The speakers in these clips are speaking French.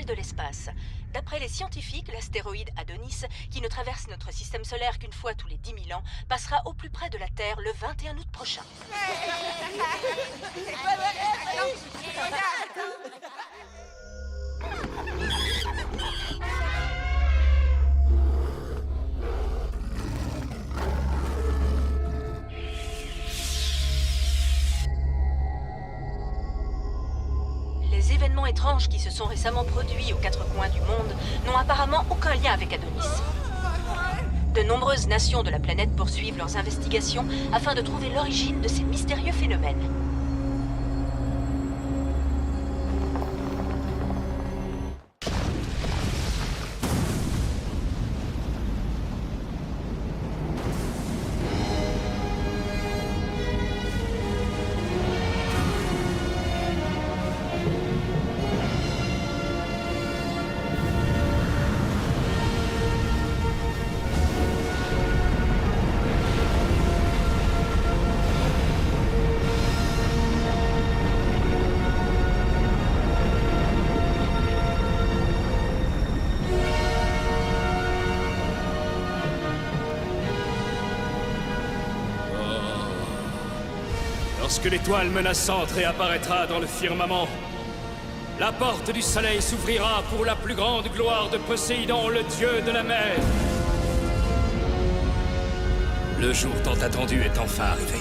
de l'espace. D'après les scientifiques, l'astéroïde Adonis, qui ne traverse notre système solaire qu'une fois tous les 10 000 ans, passera au plus près de la Terre le 21 août prochain. Les événements étranges qui se sont récemment produits aux quatre coins du monde n'ont apparemment aucun lien avec Adonis. De nombreuses nations de la planète poursuivent leurs investigations afin de trouver l'origine de ces mystérieux phénomènes. Lorsque l'étoile menaçante réapparaîtra dans le firmament, la porte du soleil s'ouvrira pour la plus grande gloire de Poséidon, le dieu de la mer. Le jour tant attendu est enfin arrivé.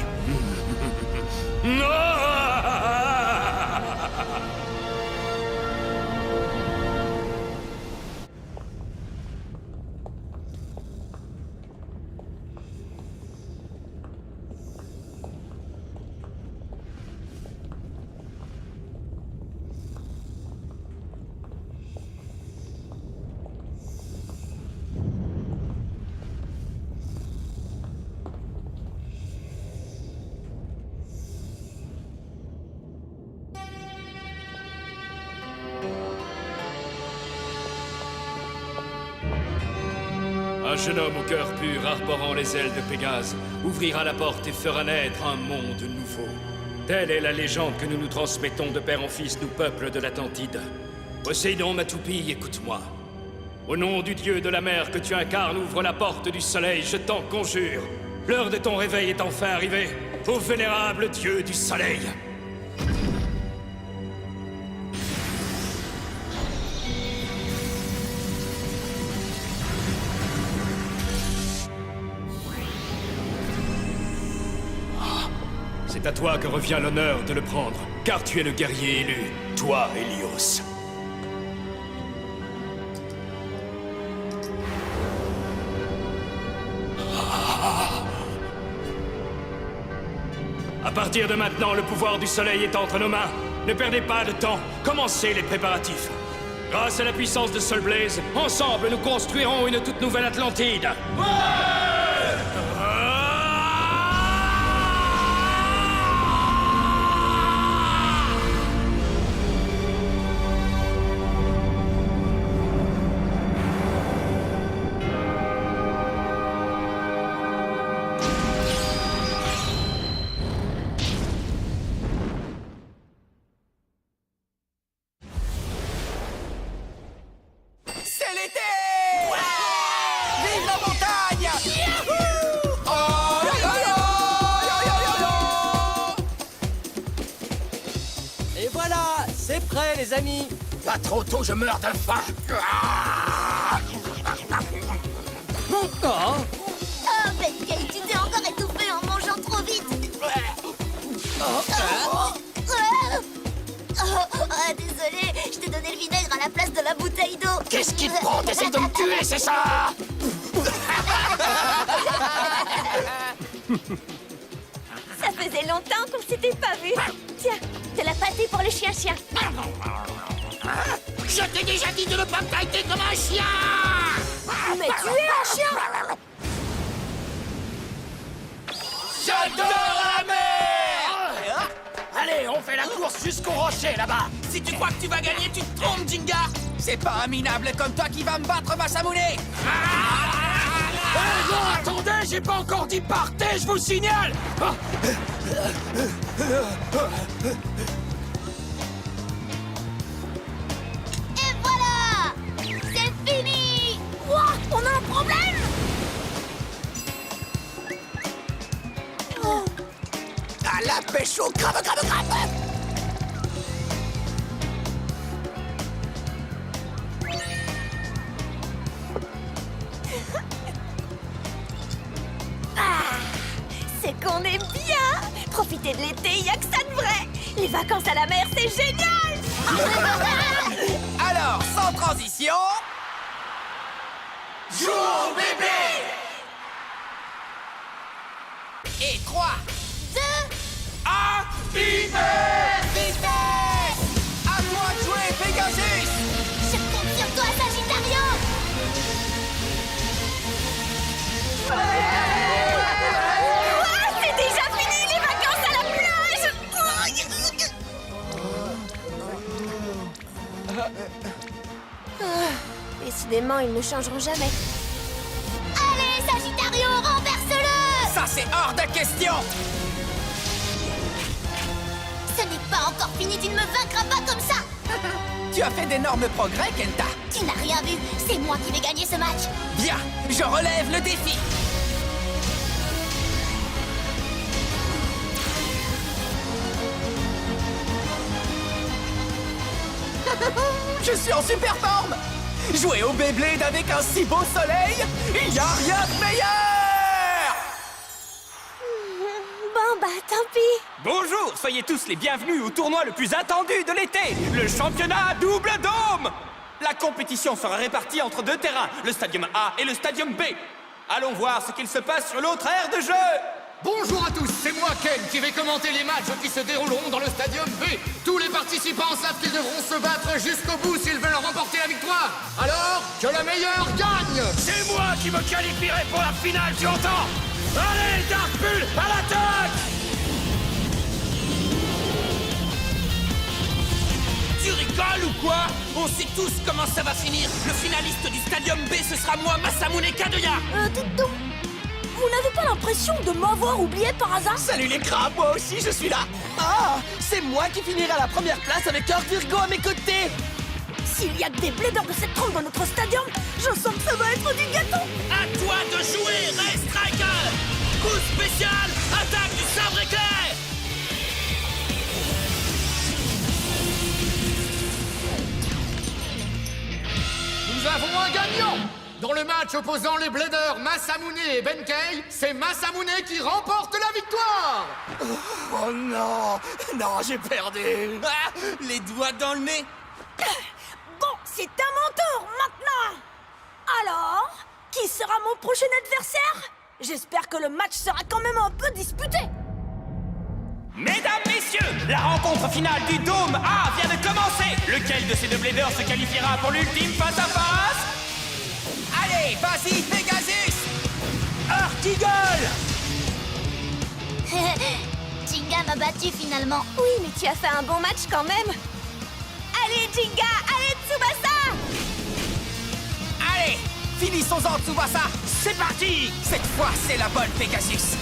Un jeune homme au cœur pur, arborant les ailes de Pégase, ouvrira la porte et fera naître un monde nouveau. Telle est la légende que nous nous transmettons de père en fils, nous peuples de l'Atlantide. Poséidon, ma toupie, écoute-moi. Au nom du dieu de la mer que tu incarnes, ouvre la porte du soleil, je t'en conjure. L'heure de ton réveil est enfin arrivée, ô vénérable dieu du soleil. C'est à toi que revient l'honneur de le prendre, car tu es le guerrier élu, toi, Hélios. À partir de maintenant, le pouvoir du soleil est entre nos mains. Ne perdez pas de temps, commencez les préparatifs. Grâce à la puissance de Sol Blaze, ensemble nous construirons une toute nouvelle Atlantide. C'est l'été! Vive la montagne! Oh, yo, yo, yo, yo, yo, yo. Et voilà, c'est prêt les amis. Pas trop tôt, je meurs de faim! Oh, Oh, belle vieille, tu t'es encore étouffée en mangeant trop vite. Désolé, je t'ai donné le vinaigre à la place de la bouteille d'eau. Qu'est-ce qui te prend? T'essayes de me tuer, c'est ça? Ça faisait longtemps qu'on s'était pas vu. Tiens, de la pâtée pour le chien-chien. Je t'ai déjà dit de ne pas me traiter comme un chien! Mais tu es un chien! J'adore la mer! Allez, on fait la course jusqu'au rocher, là-bas! Si tu crois que tu vas gagner, tu te trompes, Jingar. C'est pas un minable comme toi qui va me battre, Masamune. Non, attendez, j'ai pas encore dit partez, je vous le signale! Et voilà! la pêche au crabe. C'est qu'on est bien. Profiter de l'été, y a que ça de vrai. Les vacances à la mer, c'est génial. Alors, sans transition... Joue au bébé! Et 3, 2, 1, vitesse! À toi de jouer, Pegasus! je compte sur toi, Sagittario. C'est déjà fini, les vacances à la plage. Décidément, ils ne changeront jamais. Allez, Sagittario, renverse-le. Ça, c'est hors de question! Ce n'est pas encore fini, tu ne me vaincras pas comme ça. Tu as fait d'énormes progrès, Kenta. Tu n'as rien vu, c'est moi qui vais gagner ce match. Bien, je relève le défi. Je suis en super forme. Jouer au Beyblade avec un si beau soleil, il n'y a rien de meilleur. Bon bah, tant pis. Bonjour, soyez tous les bienvenus au tournoi le plus attendu de l'été, le championnat double dôme. La compétition sera répartie entre deux terrains, le stadium A et le stadium B. Allons voir ce qu'il se passe sur l'autre aire de jeu. Bonjour à tous, c'est moi Ken qui vais commenter les matchs qui se dérouleront dans le stadium B. Tous les participants savent qu'ils devront se battre jusqu'au bout s'ils veulent remporter la victoire. Alors, que le meilleur gagne. C'est moi qui me qualifierai pour la finale, tu entends? Allez, Dark Bull, à l'attaque! Tu rigoles ou quoi? On sait tous comment ça va finir. Le finaliste du stadium B, ce sera moi, Masamune Kadoya. Dites donc, vous n'avez pas l'impression de m'avoir oublié par hasard? Salut les crabes, moi aussi je suis là. Ah, c'est moi qui finirai à la première place avec Orc Virgo à mes côtés. S'il y a que des blédeurs de cette trempe dans notre stadium, je sens que ça va être du gâteau. À toi de jouer, Ray Striker. Coup spécial, attaque du sabre éclair. Nous avons un gagnant. Dans le match opposant les blédeurs Masamune et Benkei, c'est Masamune qui remporte la victoire. Oh non, non, j'ai perdu. Ah, les doigts dans le nez. Bon, c'est à mon tour maintenant. Alors, qui sera mon prochain adversaire? J'espère que le match sera quand même un peu disputé. Mesdames, messieurs, la rencontre finale du Dôme A vient de commencer. Lequel de ces deux bladers se qualifiera pour l'ultime face-à-face? Allez, vas-y, Pegasus. Artigol! Jinga m'a battu finalement. Oui, mais tu as fait un bon match quand même. Allez, Jinga, allez, Tsubasa. Allez, finissons-en, Tsubasa. C'est parti! Cette fois, c'est la bonne, Pegasus.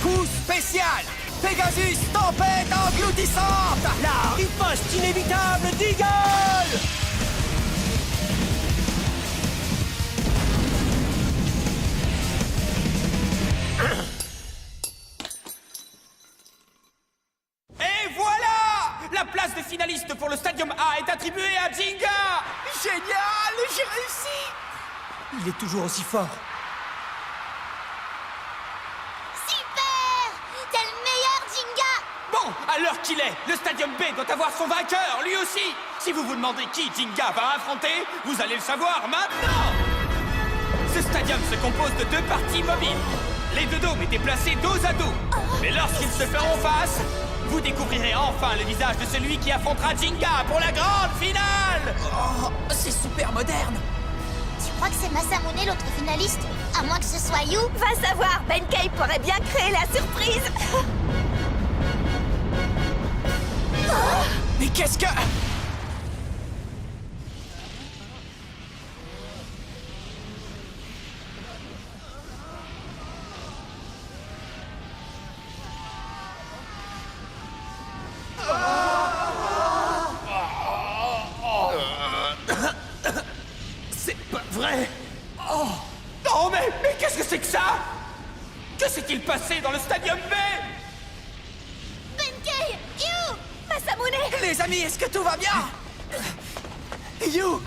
Coup spécial. Pegasus, tempête engloutissante. La riposte inévitable d'Eagle. Et voilà! La place de finaliste pour le Stadium A est attribuée à Jinga! Génial, j'ai réussi. Il est toujours aussi fort. Super. T'es le meilleur, Jinga. Bon, à l'heure qu'il est, le Stadium B doit avoir son vainqueur, lui aussi! Si vous vous demandez qui Jinga va affronter, vous allez le savoir maintenant! Ce stadium se compose de deux parties mobiles. Les deux dômes étaient placés dos à dos. Mais lorsqu'ils se feront face, vous découvrirez enfin le visage de celui qui affrontera Jinga pour la grande finale! Oh, c'est super moderne. Tu crois que c'est Masamune l'autre finaliste? À moins que ce soit You. Va savoir, Benkei pourrait bien créer la surprise. Mais qu'est-ce que... C'est pas vrai. Oh mais qu'est-ce que c'est que ça? Que s'est-il passé dans le Stadium B? Benkei! You! Masamune! Les amis, est-ce que tout va bien? You!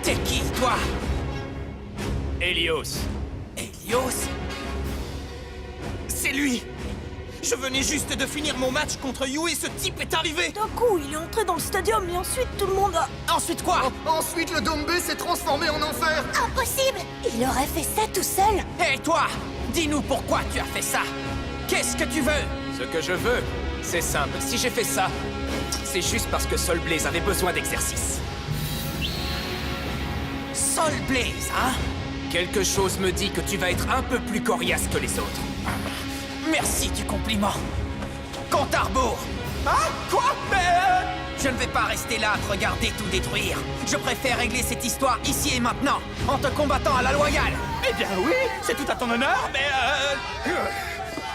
T'es qui, toi? Helios. Helios? C'est lui! Je venais juste de finir mon match contre You et ce type est arrivé! D'un coup, il est entré dans le stadium et ensuite tout le monde a... Ensuite quoi? Ensuite, le dôme B s'est transformé en enfer. Impossible! Il aurait fait ça tout seul! Hé toi! Dis-nous pourquoi tu as fait ça! Qu'est-ce que tu veux? Ce que je veux, c'est simple. Si j'ai fait ça, c'est juste parce que Sol Blaze avait besoin d'exercice. Sol Blaze, hein? Quelque chose me dit que tu vas être un peu plus coriace que les autres. Merci du compliment. Compte à rebours. Hein? Quoi? Mais je ne vais pas rester là à te regarder tout détruire. Je préfère régler cette histoire ici et maintenant, en te combattant à la loyale. Eh bien oui, c'est tout à ton honneur, mais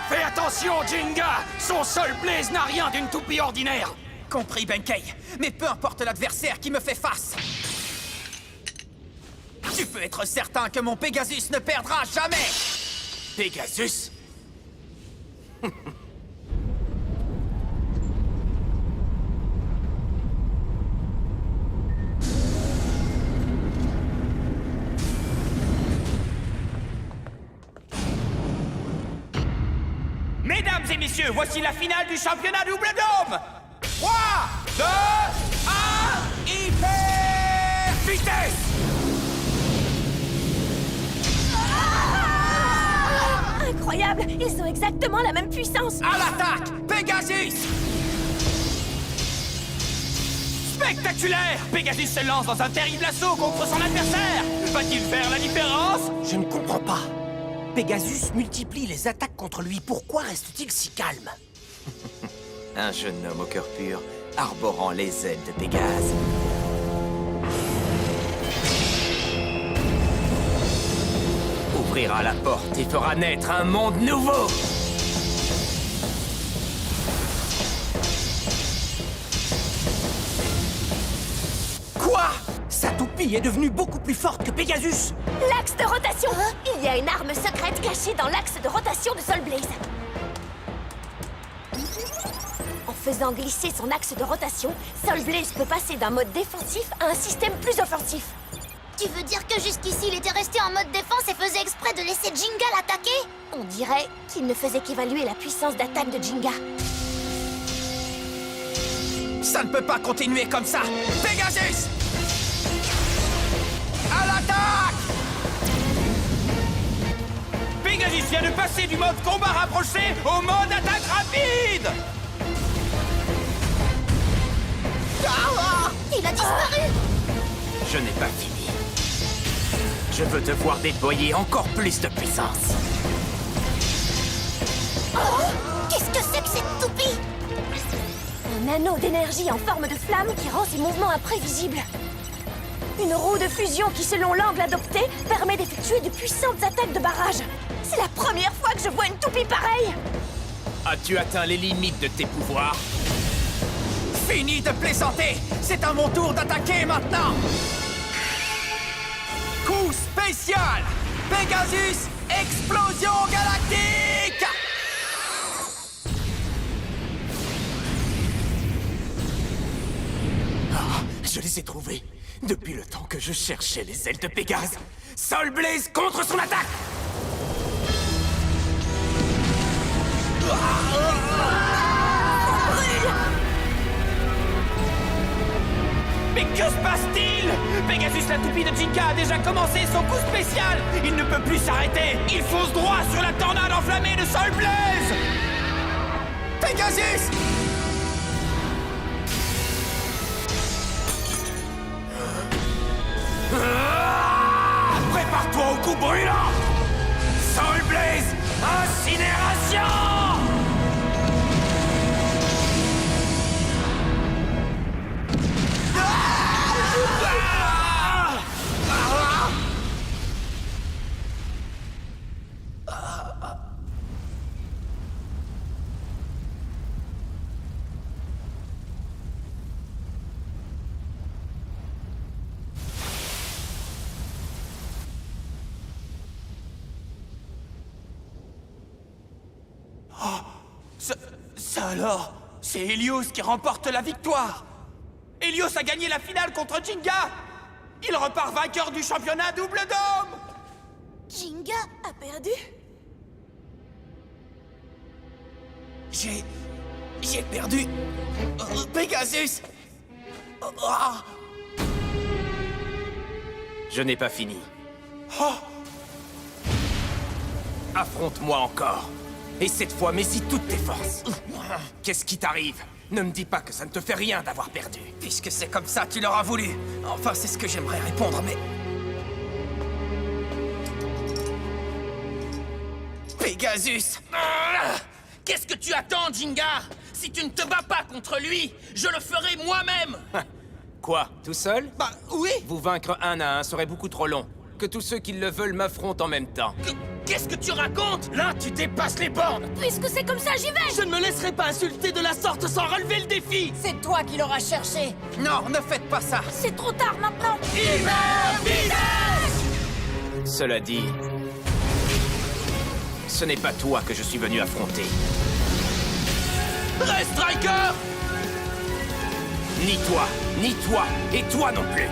Fais attention, Jinga! Son Sol Blaze n'a rien d'une toupie ordinaire! Compris, Benkei. Mais peu importe l'adversaire qui me fait face. Tu peux être certain que mon Pegasus ne perdra jamais. Pegasus? mesdames et messieurs, voici la finale du championnat Double Dôme. 3, 2, 1, hyper vitesse. Incroyable! Ils ont exactement la même puissance! À l'attaque, Pegasus! Spectaculaire! Pegasus se lance dans un terrible assaut contre son adversaire. Va-t-il faire la différence? Je ne comprends pas. Pegasus multiplie les attaques contre lui. Pourquoi reste-t-il si calme? Un jeune homme au cœur pur, arborant les ailes de Pégase. Ouvrira la porte et fera naître un monde nouveau. Quoi? Sa toupie est devenue beaucoup plus forte que Pegasus. L'axe de rotation! Il y a une arme secrète cachée dans l'axe de rotation de Sol Blaze. En faisant glisser son axe de rotation, Sol Blaze peut passer d'un mode défensif à un système plus offensif. Tu veux dire que jusqu'ici, il était resté en mode défense et faisait exprès de laisser Jinga l'attaquer? On dirait qu'il ne faisait qu'évaluer la puissance d'attaque de Jinga. Ça ne peut pas continuer comme ça. Pegasus! À l'attaque! Pegasus vient de passer du mode combat rapproché au mode attaque rapide. Il a disparu! Je n'ai pas fini. Je veux te voir déployer encore plus de puissance. Qu'est-ce que c'est que cette toupie? Un anneau d'énergie en forme de flamme qui rend ses mouvements imprévisibles. Une roue de fusion qui, selon l'angle adopté, permet d'effectuer de puissantes attaques de barrage. C'est la première fois que je vois une toupie pareille! As-tu atteint les limites de tes pouvoirs? Fini de plaisanter! C'est à mon tour d'attaquer maintenant! Coup spécial! Pegasus, explosion galactique! Ah, je les ai trouvés. Depuis le temps que je cherchais les ailes de Pégase. Sol Blaze contre son attaque! Mais que se passe-t-il? Pegasus la toupie de Jinga a déjà commencé son coup spécial. Il ne peut plus s'arrêter. Il fonce droit sur la tornade enflammée de Sol Blaze. Pegasus! Prépare-toi au coup brûlant! Sol Blaze, incinération! Ça alors, c'est Helios qui remporte la victoire. Helios a gagné la finale contre Jinga. Il repart vainqueur du championnat double dôme. Jinga a perdu? J'ai perdu. Pegasus. Je n'ai pas fini. Affronte-moi encore. Et cette fois, mets-y toutes tes forces. Qu'est-ce qui t'arrive? Ne me dis pas que ça ne te fait rien d'avoir perdu. Puisque c'est comme ça, tu l'auras voulu. Enfin, c'est ce que j'aimerais répondre, mais... Pegasus! Qu'est-ce que tu attends, Jinga? Si tu ne te bats pas contre lui, je le ferai moi-même. Quoi? Tout seul? Bah, oui! Vous vaincre un à un serait beaucoup trop long. Que tous ceux qui le veulent m'affrontent en même temps. Qu'est-ce que tu racontes? Là, tu dépasses les bornes! Puisque c'est comme ça, j'y vais! Je ne me laisserai pas insulter de la sorte sans relever le défi! C'est toi qui l'auras cherché! Non, ne faites pas ça! C'est trop tard maintenant! Cela dit, ce n'est pas toi que je suis venu affronter. Reste Striker! Ni toi, et toi non plus.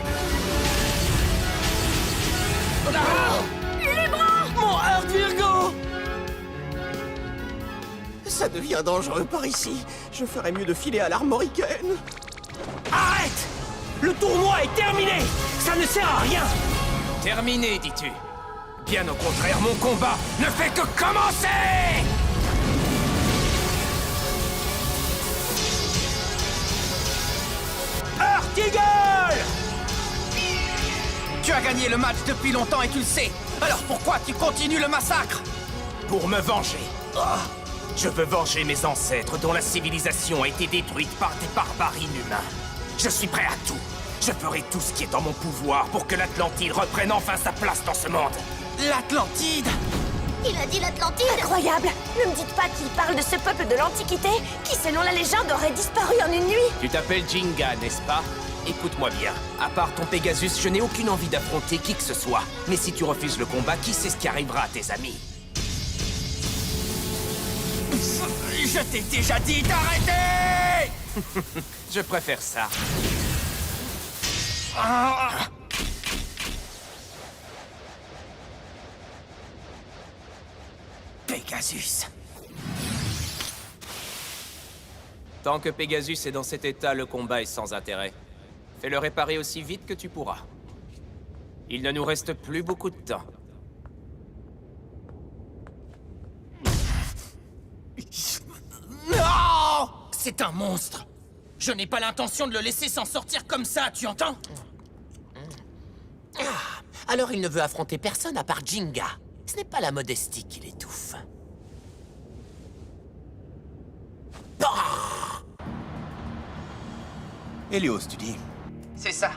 Mon Heart Virgo! Ça devient dangereux par ici. Je ferais mieux de filer à l'armoricaine. Arrête! Le tournoi est terminé! Ça ne sert à rien! Terminé, dis-tu? Bien au contraire, mon combat ne fait que commencer! Heart Eagle! Tu as gagné le match depuis longtemps et tu le sais. Alors pourquoi tu continues le massacre? Pour me venger. Je veux venger mes ancêtres dont la civilisation a été détruite par des barbares inhumains. Je suis prêt à tout. Je ferai tout ce qui est en mon pouvoir pour que l'Atlantide reprenne enfin sa place dans ce monde. L'Atlantide? Il a dit l'Atlantide? Incroyable! Ne me dites pas qu'il parle de ce peuple de l'Antiquité qui, selon la légende, aurait disparu en une nuit! Tu t'appelles Jinga, n'est-ce pas? Écoute-moi bien. À part ton Pegasus, je n'ai aucune envie d'affronter qui que ce soit. Mais si tu refuses le combat, qui sait ce qui arrivera à tes amis? Je t'ai déjà dit d'arrêter! Je préfère ça. Pegasus. Tant que Pegasus est dans cet état, le combat est sans intérêt. Fais-le réparer aussi vite que tu pourras. Il ne nous reste plus beaucoup de temps. Non! C'est un monstre! Je n'ai pas l'intention de le laisser s'en sortir comme ça, tu entends? Alors il ne veut affronter personne à part Jinga. Ce n'est pas la modestie qui l'étouffe. Helios, tu dis? C'est ça.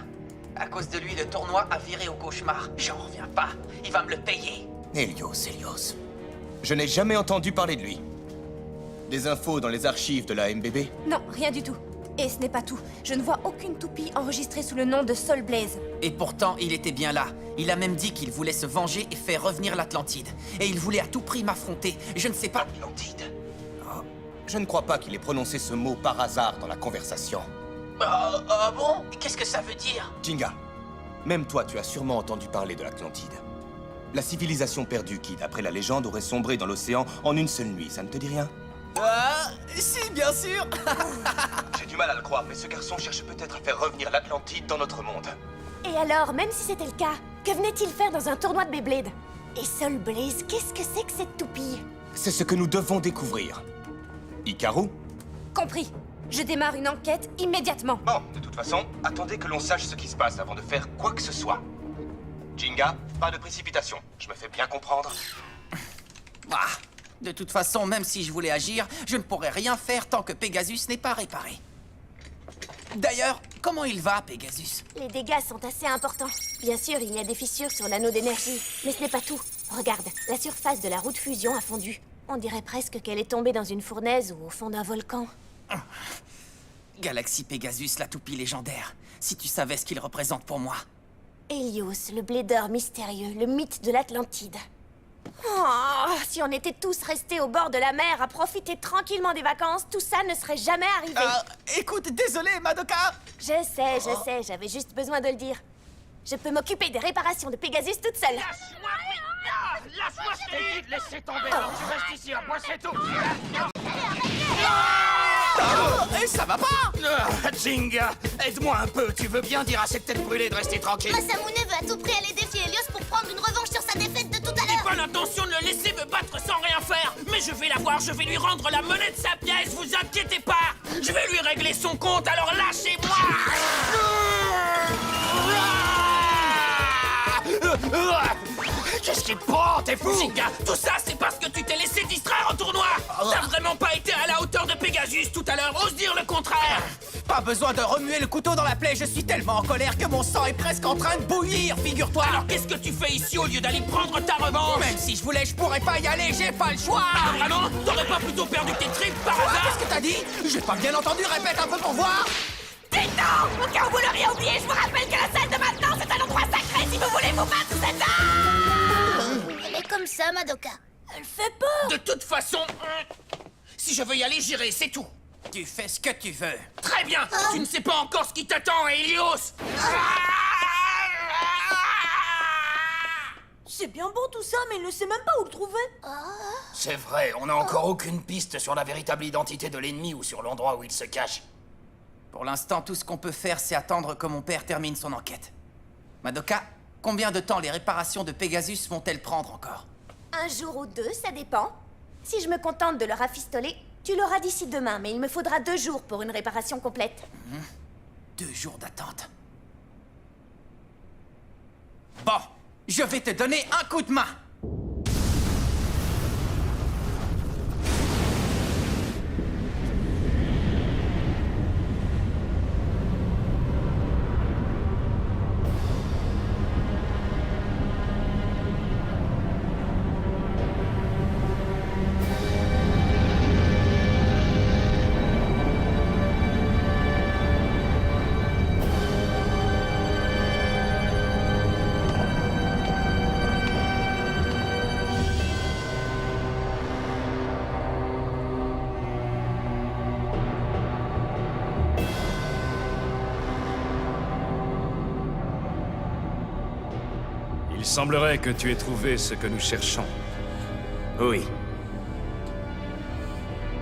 À cause de lui, le tournoi a viré au cauchemar. J'en reviens pas. Il va me le payer. Helios. Je n'ai jamais entendu parler de lui. Des infos dans les archives de la MBB? Non, rien du tout. Et ce n'est pas tout. Je ne vois aucune toupie enregistrée sous le nom de Soul Blaze. Et pourtant, il était bien là. Il a même dit qu'il voulait se venger et faire revenir l'Atlantide. Et il voulait à tout prix m'affronter. Je ne sais pas... Atlantide. Oh, je ne crois pas qu'il ait prononcé ce mot par hasard dans la conversation. Ah bon? Qu'est-ce que ça veut dire? Jinga, même toi, tu as sûrement entendu parler de l'Atlantide. La civilisation perdue qui, d'après la légende, aurait sombré dans l'océan en une seule nuit. Ça ne te dit rien? Ah, si, bien sûr. J'ai du mal à le croire, mais ce garçon cherche peut-être à faire revenir l'Atlantide dans notre monde. Et alors, même si c'était le cas, que venait-il faire dans un tournoi de Beyblade? Et Soul Blaze, qu'est-ce que c'est que cette toupie? C'est ce que nous devons découvrir. Hikaru? Compris. Je démarre une enquête immédiatement. Bon, de toute façon, attendez que l'on sache ce qui se passe avant de faire quoi que ce soit. Jinga, pas de précipitation. Je me fais bien comprendre. Ah, de toute façon, même si je voulais agir, je ne pourrais rien faire tant que Pegasus n'est pas réparé. D'ailleurs, comment il va, Pegasus? Les dégâts sont assez importants. Bien sûr, il y a des fissures sur l'anneau d'énergie, mais ce n'est pas tout. Regarde, la surface de la roue de fusion a fondu. On dirait presque qu'elle est tombée dans une fournaise ou au fond d'un volcan. Galaxie Pegasus, la toupie légendaire. Si tu savais ce qu'il représente pour moi. Helios, le blédeur mystérieux, le mythe de l'Atlantide. Oh, si on était tous restés au bord de la mer à profiter tranquillement des vacances, tout ça ne serait jamais arrivé. Écoute, désolé, Madoka. Je sais, j'avais juste besoin de le dire. Je peux m'occuper des réparations de Pegasus toute seule. Lâche-moi, oui. Lâche-moi, je t'ai dit de laisser tomber. Tu restes ici, à moi c'est tout. Et ça va pas. Jinga, aide-moi un peu. Tu veux bien dire à cette tête brûlée de rester tranquille? Masamune veut à tout prix aller défier Helios pour prendre une revanche sur sa défaite de tout à J'ai l'heure. pas l'intention de le laisser me battre sans rien faire. Mais je vais la voir, je vais lui rendre la monnaie de sa pièce, vous inquiétez pas. Je vais lui régler son compte, alors lâchez-moi. Qu'est-ce qui te prend? T'es fou, Jinga? Tout ça, c'est parce que tu t'es laissé distraire au tournoi. T'as vraiment pas été à la hauteur de Pegasus tout à l'heure, ose dire le contraire. Pas besoin de remuer le couteau dans la plaie, je suis tellement en colère que mon sang est presque en train de bouillir, figure-toi. Alors qu'est-ce que tu fais ici au lieu d'aller prendre ta revanche? Même si je voulais, je pourrais pas y aller, j'ai pas le choix. Ah vraiment? T'aurais pas plutôt perdu tes tripes par Quoi? hasard? Qu'est-ce que t'as dit? J'ai pas bien entendu, répète un peu pour voir. Dites donc, au cas où vous l'auriez oublié, je vous rappelle que la salle de maintenance est un endroit sacré si vous voulez vous battre cette heure. Elle est comme ça, Madoka. Elle fait peur. De toute façon, si je veux y aller, j'irai, c'est tout. Tu fais ce que tu veux. Très bien. Tu ne sais pas encore ce qui t'attend, Helios. C'est bien beau tout ça, mais il ne sait même pas où le trouver. C'est vrai, on n'a encore aucune piste sur la véritable identité de l'ennemi ou sur l'endroit où il se cache. Pour l'instant, tout ce qu'on peut faire, c'est attendre que mon père termine son enquête. Madoka, combien de temps les réparations de Pegasus vont-elles prendre encore? Un jour ou deux, ça dépend. Si je me contente de le rafistoler, tu l'auras d'ici demain, mais il me faudra 2 jours pour une réparation complète. 2 jours d'attente. Bon, je vais te donner un coup de main. Il semblerait que tu aies trouvé ce que nous cherchons. Oui.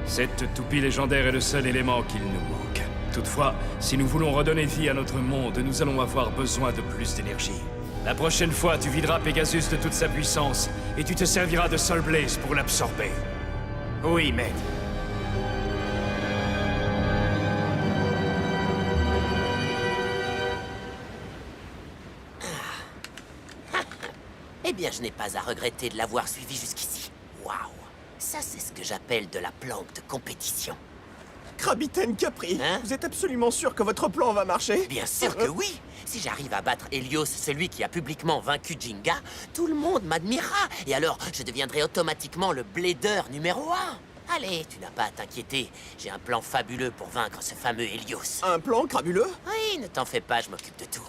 Cette toupie légendaire est le seul élément qu'il nous manque. Toutefois, si nous voulons redonner vie à notre monde, nous allons avoir besoin de plus d'énergie. La prochaine fois, tu videras Pegasus de toute sa puissance, et tu te serviras de Soul Blaze pour l'absorber. Oui, maître. Eh bien, je n'ai pas à regretter de l'avoir suivi jusqu'ici. Waouh! Ça, c'est ce que j'appelle de la planque de compétition. Krabiten Capri, Hein? vous êtes absolument sûr que votre plan va marcher? Bien sûr que oui! Si j'arrive à battre Helios, celui qui a publiquement vaincu Jinga, tout le monde m'admirera. Et alors, je deviendrai automatiquement le blader numéro 1. Allez, tu n'as pas à t'inquiéter. J'ai un plan fabuleux pour vaincre ce fameux Helios. Un plan crabuleux? Oui, ne t'en fais pas, je m'occupe de tout.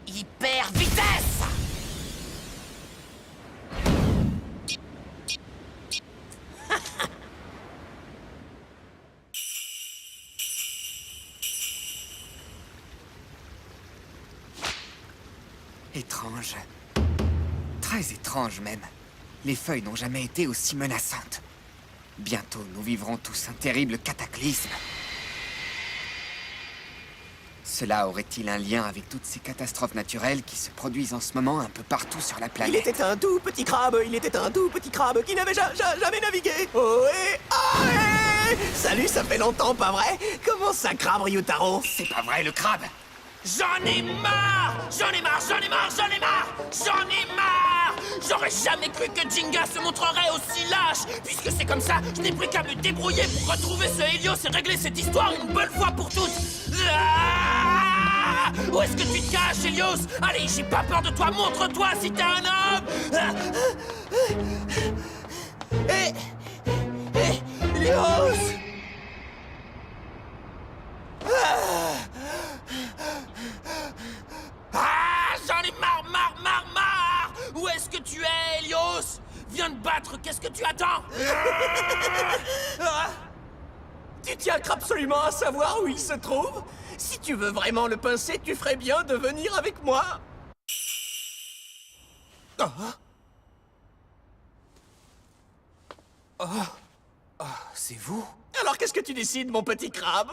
Hyper vitesse! Étrange. Très étrange même. Les feuilles n'ont jamais été aussi menaçantes. Bientôt, nous vivrons tous un terrible cataclysme. Cela aurait-il un lien avec toutes ces catastrophes naturelles qui se produisent en ce moment un peu partout sur la Il planète? était un tout petit crabe, qui n'avait jamais navigué. Oh et ah, salut, ça fait longtemps, pas vrai? Comment ça, crabe, Ryutaro? C'est pas vrai, le crabe! J'en ai marre! J'en ai marre, j'en ai marre, j'en ai marre! J'en ai marre! J'aurais jamais cru que Jinga se montrerait aussi lâche! Puisque c'est comme ça, je n'ai plus qu'à me débrouiller pour retrouver ce Helios et régler cette histoire une bonne fois pour toutes! Ah! Où est-ce que tu te caches, Helios? Allez, j'ai pas peur de toi, montre-toi si t'es un homme! Helios! Ah! J'en ai marre, marre, marre, marre! Où est-ce que tu es? tu attends? Tu tiens absolument à savoir où il se trouve? Si tu veux vraiment le pincer, tu ferais bien de venir avec moi. C'est vous? Alors qu'est-ce que tu décides, mon petit crabe?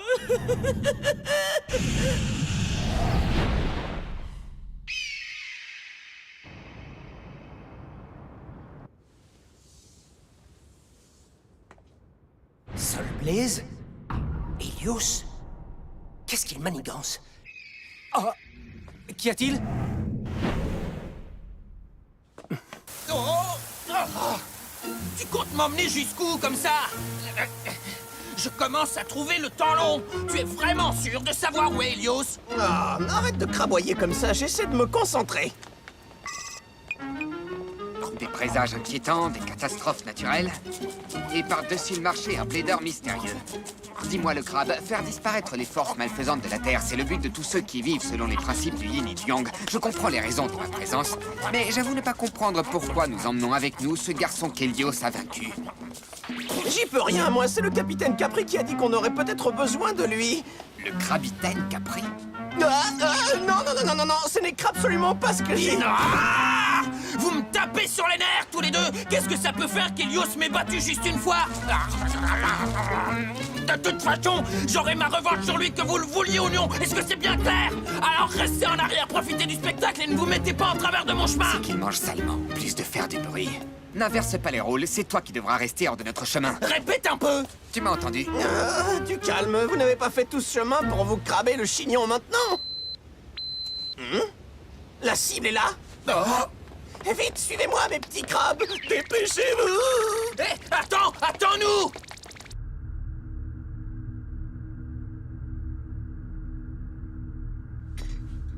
Sol Blaze? Helios? Qu'est-ce qu'il manigance? Oh! Qu'y a-t-il? Tu comptes m'emmener jusqu'où, comme ça? Je commence à trouver le temps long. Tu es vraiment sûr de savoir où est Helios? Ah, arrête de craboyer comme ça, j'essaie de me concentrer. Des présages inquiétants, des catastrophes naturelles. Et par-dessus le marché, un plaideur mystérieux. Dis-moi, le crabe, faire disparaître les forces malfaisantes de la Terre, c'est le but de tous ceux qui vivent selon les principes du yin et du yang. Je comprends les raisons de ma présence, mais j'avoue ne pas comprendre pourquoi nous emmenons avec nous ce garçon qu'Helios a vaincu. J'y peux rien, moi, c'est le capitaine Capri qui a dit qu'on aurait peut-être besoin de lui. Le crabitaine Capri? Non, ce n'est absolument pas ce que j'ai... Ah! Vous me tapez sur les nerfs, tous les deux! Qu'est-ce que ça peut faire qu'Helios m'ait battu juste une fois? De toute façon, j'aurai ma revanche sur lui que vous le vouliez ou non! Est-ce que c'est bien clair? Alors restez en arrière, profitez du spectacle et ne vous mettez pas en travers de mon chemin! C'est qu'il mange salement, plus de faire du bruit. N'inverse pas les rôles, c'est toi qui devras rester hors de notre chemin. Répète un peu! Tu m'as entendu? Du calme, vous n'avez pas fait tout ce chemin pour vous craber le chignon maintenant? La cible est là? Vite, suivez-moi, mes petits crabes! Dépêchez-vous! Hé, attends-nous!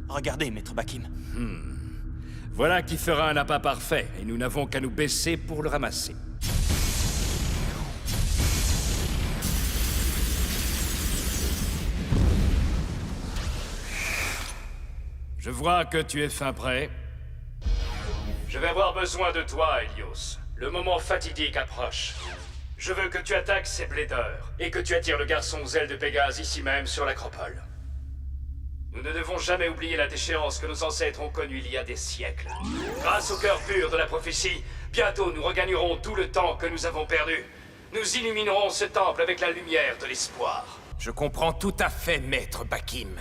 Regardez, maître Bakim. Voilà qui fera un appât parfait, et nous n'avons qu'à nous baisser pour le ramasser. Je vois que tu es fin prêt. Je vais avoir besoin de toi, Helios. Le moment fatidique approche. Je veux que tu attaques ces blédeurs, et que tu attires le garçon aux ailes de Pégase ici même sur l'acropole. Nous ne devons jamais oublier la déchéance que nos ancêtres ont connue il y a des siècles. Grâce au cœur pur de la prophétie, bientôt nous regagnerons tout le temps que nous avons perdu. Nous illuminerons ce temple avec la lumière de l'espoir. Je comprends tout à fait, maître Bakim.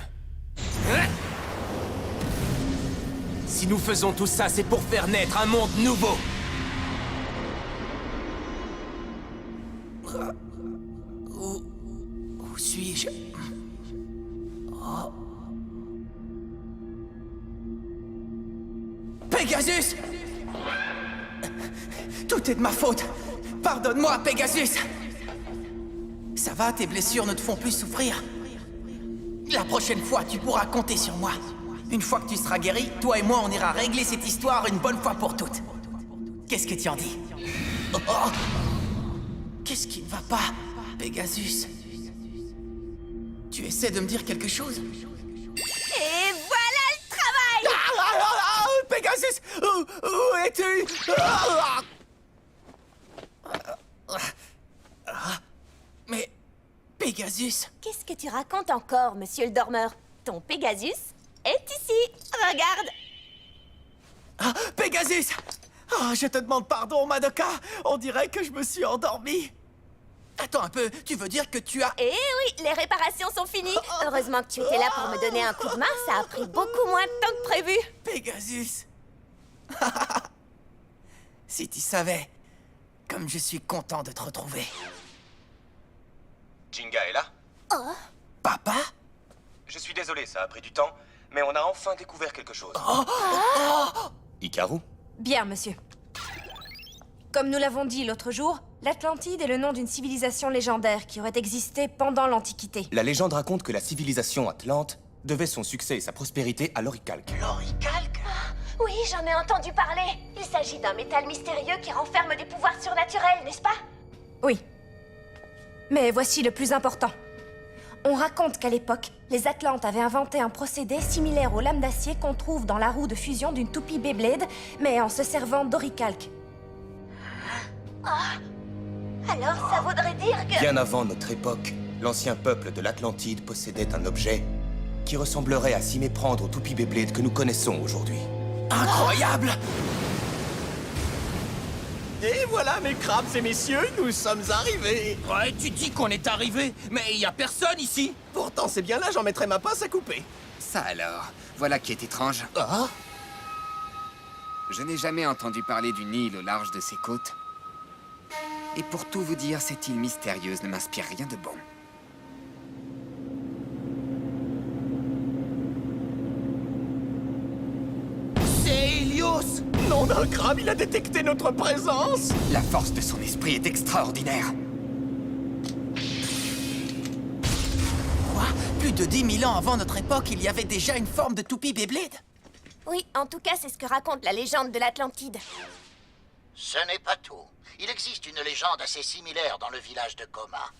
Si nous faisons tout ça, c'est pour faire naître un monde nouveau. Où suis-je? Pegasus! Tout est de ma faute. Pardonne-moi, Pegasus! Ça va, tes blessures ne te font plus souffrir? La prochaine fois, tu pourras compter sur moi. Une fois que tu seras guéri, toi et moi, on ira régler cette histoire une bonne fois pour toutes. Qu'est-ce que tu en dis? Qu'est-ce qui ne va pas, Pegasus? Tu essaies de me dire quelque chose? Et voilà le travail! Pegasus! Où es-tu? Mais... Pegasus? Qu'est-ce que tu racontes encore, monsieur le dormeur? Ton Pegasus est ici. Regarde. Pegasus! Je te demande pardon, Madoka. On dirait que je me suis endormi. Attends un peu, tu veux dire que tu as... Eh oui, les réparations sont finies. Heureusement que tu étais là pour me donner un coup de main. Ça a pris beaucoup moins de temps que prévu. Pegasus! Si tu savais, comme je suis content de te retrouver. Jinga est là? Papa? Je suis désolé, ça a pris du temps, mais on a enfin découvert quelque chose. Ikaru? Bien, monsieur. Comme nous l'avons dit l'autre jour, l'Atlantide est le nom d'une civilisation légendaire qui aurait existé pendant l'Antiquité. La légende raconte que la civilisation atlante devait son succès et sa prospérité à l'oricalque. L'oricalque? Oui, j'en ai entendu parler. Il s'agit d'un métal mystérieux qui renferme des pouvoirs surnaturels, n'est-ce pas? Oui. Mais voici le plus important. On raconte qu'à l'époque, les Atlantes avaient inventé un procédé similaire aux lames d'acier qu'on trouve dans la roue de fusion d'une toupie Beyblade, mais en se servant d'oricalque. Alors ça voudrait dire que... Bien avant notre époque, l'ancien peuple de l'Atlantide possédait un objet qui ressemblerait à s'y méprendre aux toupies Beyblade que nous connaissons aujourd'hui. Incroyable! Et voilà, mes crabes et messieurs, nous sommes arrivés. Ouais, tu dis qu'on est arrivé, mais il y a personne ici. Pourtant, c'est bien là, j'en mettrai ma pince à couper. Ça alors, voilà qui est étrange. Ah? Je n'ai jamais entendu parler d'une île au large de ses côtes. Et pour tout vous dire, cette île mystérieuse ne m'inspire rien de bon. C'est Helios! Nom d'un crabe, il a détecté notre présence. La force de son esprit est extraordinaire. Quoi? Plus de 10 000 ans avant notre époque, il y avait déjà une forme de toupie Beyblade? Oui, en tout cas, c'est ce que raconte la légende de l'Atlantide. Ce n'est pas tout. Il existe une légende assez similaire dans le village de Coma.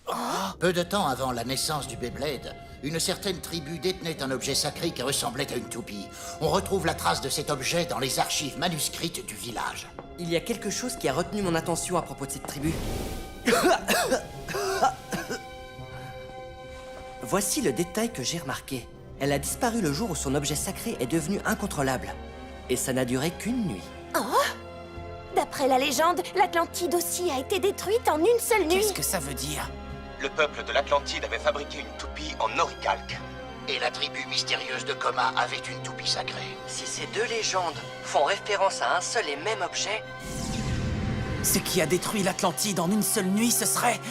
Peu de temps avant la naissance du Beyblade, une certaine tribu détenait un objet sacré qui ressemblait à une toupie. On retrouve la trace de cet objet dans les archives manuscrites du village. Il y a quelque chose qui a retenu mon attention à propos de cette tribu. Voici le détail que j'ai remarqué. Elle a disparu le jour où son objet sacré est devenu incontrôlable. Et ça n'a duré qu'une nuit. Oh! D'après la légende, l'Atlantide aussi a été détruite en une seule nuit. Qu'est-ce que ça veut dire? Le peuple de l'Atlantide avait fabriqué une toupie en oricalque. Et la tribu mystérieuse de Coma avait une toupie sacrée. Si ces deux légendes font référence à un seul et même objet... Ce qui a détruit l'Atlantide en une seule nuit, ce serait...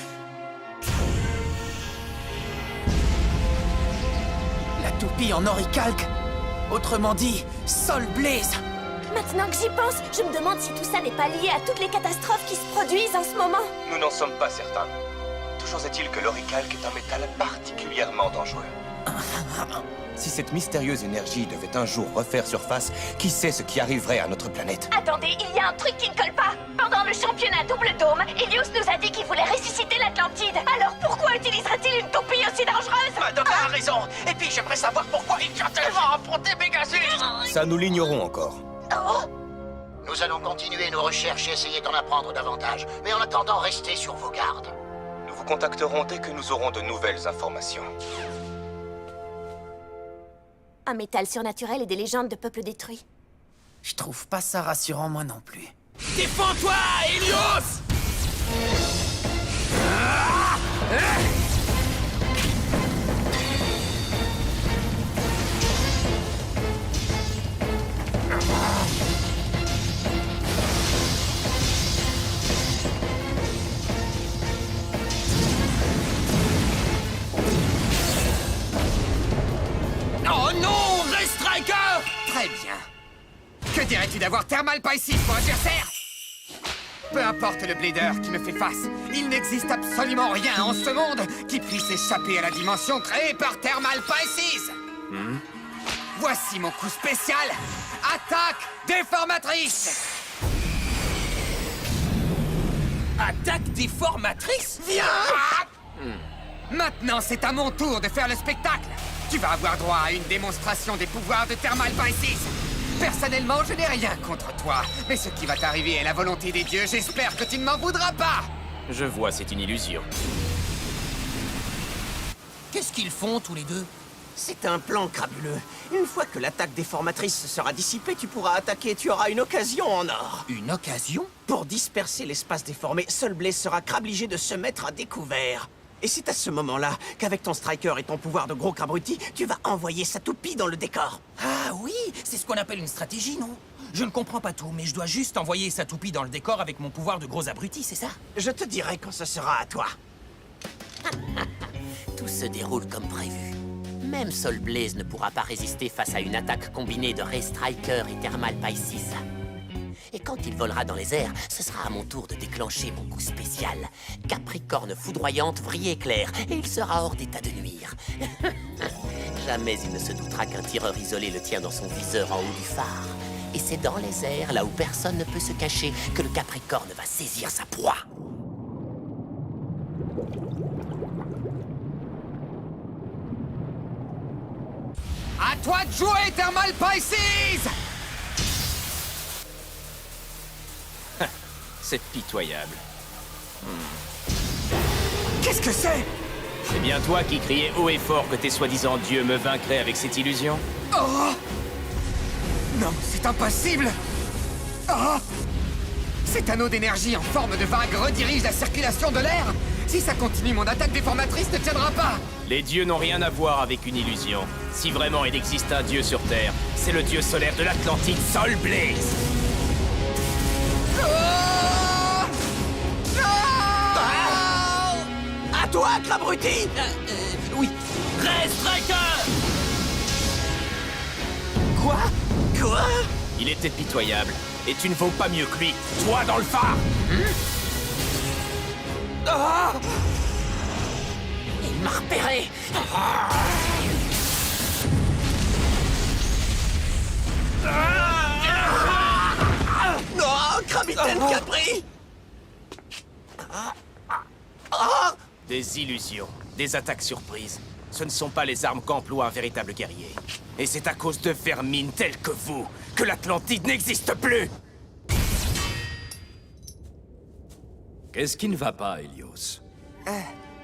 la toupie en oricalque. Autrement dit, Sol Blaze. Maintenant que j'y pense, je me demande si tout ça n'est pas lié à toutes les catastrophes qui se produisent en ce moment. Nous n'en sommes pas certains. Toujours est-il que l'oricalque est un métal particulièrement dangereux. Si cette mystérieuse énergie devait un jour refaire surface, qui sait ce qui arriverait à notre planète? Attendez, il y a un truc qui ne colle pas. Pendant le championnat double dôme, Helios nous a dit qu'il voulait ressusciter l'Atlantide. Alors pourquoi utiliserait-il une toupie aussi dangereuse? Madame a raison. Et puis j'aimerais savoir pourquoi il tient tellement à affronter Pegasus. Ça, nous l'ignorons encore. Nous allons continuer nos recherches et essayer d'en apprendre davantage. Mais en attendant, restez sur vos gardes. Nous vous contacterons dès que nous aurons de nouvelles informations. Un métal surnaturel et des légendes de peuples détruits. Je trouve pas ça rassurant, moi non plus. Défends-toi, Helios! Oh non, reste Striker! Très bien. Que dirais-tu d'avoir Thermal Pisces pour adversaire? Peu importe le Blader qui me fait face, il n'existe absolument rien en ce monde qui puisse échapper à la dimension créée par Thermal Pisces. Voici mon coup spécial. Attaque déformatrice. Attaque déformatrice? Viens! Maintenant, c'est à mon tour de faire le spectacle. Tu vas avoir droit à une démonstration des pouvoirs de Thermal Pisces. Personnellement, je n'ai rien contre toi. Mais ce qui va t'arriver est la volonté des dieux. J'espère que tu ne m'en voudras pas. Je vois, c'est une illusion. Qu'est-ce qu'ils font, tous les deux? C'est un plan crabuleux. Une fois que l'attaque déformatrice sera dissipée, tu pourras attaquer et tu auras une occasion en or. Une occasion? Pour disperser l'espace déformé, Sol Blaze sera obligé de se mettre à découvert. Et c'est à ce moment-là qu'avec ton striker et ton pouvoir de gros crabruti, tu vas envoyer sa toupie dans le décor. Ah oui, c'est ce qu'on appelle une stratégie, non? Je ne comprends pas tout, mais je dois juste envoyer sa toupie dans le décor avec mon pouvoir de gros abruti, c'est ça? Je te dirai quand ce sera à toi. Tout se déroule comme prévu. Même Sol Blaze ne pourra pas résister face à une attaque combinée de Ray Striker et Thermal Pisces. Et quand il volera dans les airs, ce sera à mon tour de déclencher mon coup spécial. Capricorne foudroyante, vrille éclair, et il sera hors d'état de nuire. Jamais il ne se doutera qu'un tireur isolé le tient dans son viseur en haut du phare. Et c'est dans les airs, là où personne ne peut se cacher, que le Capricorne va saisir sa proie. À toi de jouer, Thermal Pisces! C'est pitoyable. Qu'est-ce que c'est? C'est bien toi qui criais haut et fort que tes soi-disant dieux me vaincraient avec cette illusion? Oh! Non, c'est impossible! Oh! Cet anneau d'énergie en forme de vague redirige la circulation de l'air! Si ça continue, mon attaque déformatrice ne tiendra pas! Les dieux n'ont rien à voir avec une illusion. Si vraiment il existe un dieu sur Terre, c'est le dieu solaire de l'Atlantide, Sol Blaze! À toi, Crabruti! Oui. Reste, Striker! Quoi? Quoi? Il était pitoyable, et tu ne vaux pas mieux que lui. Toi dans le phare! Il m'a repéré. Non, Crabitaine Capri! Des illusions, des attaques surprises. Ce ne sont pas les armes qu'emploie un véritable guerrier. Et c'est à cause de vermines telles que vous que l'Atlantide n'existe plus! Qu'est-ce qui ne va pas, Helios?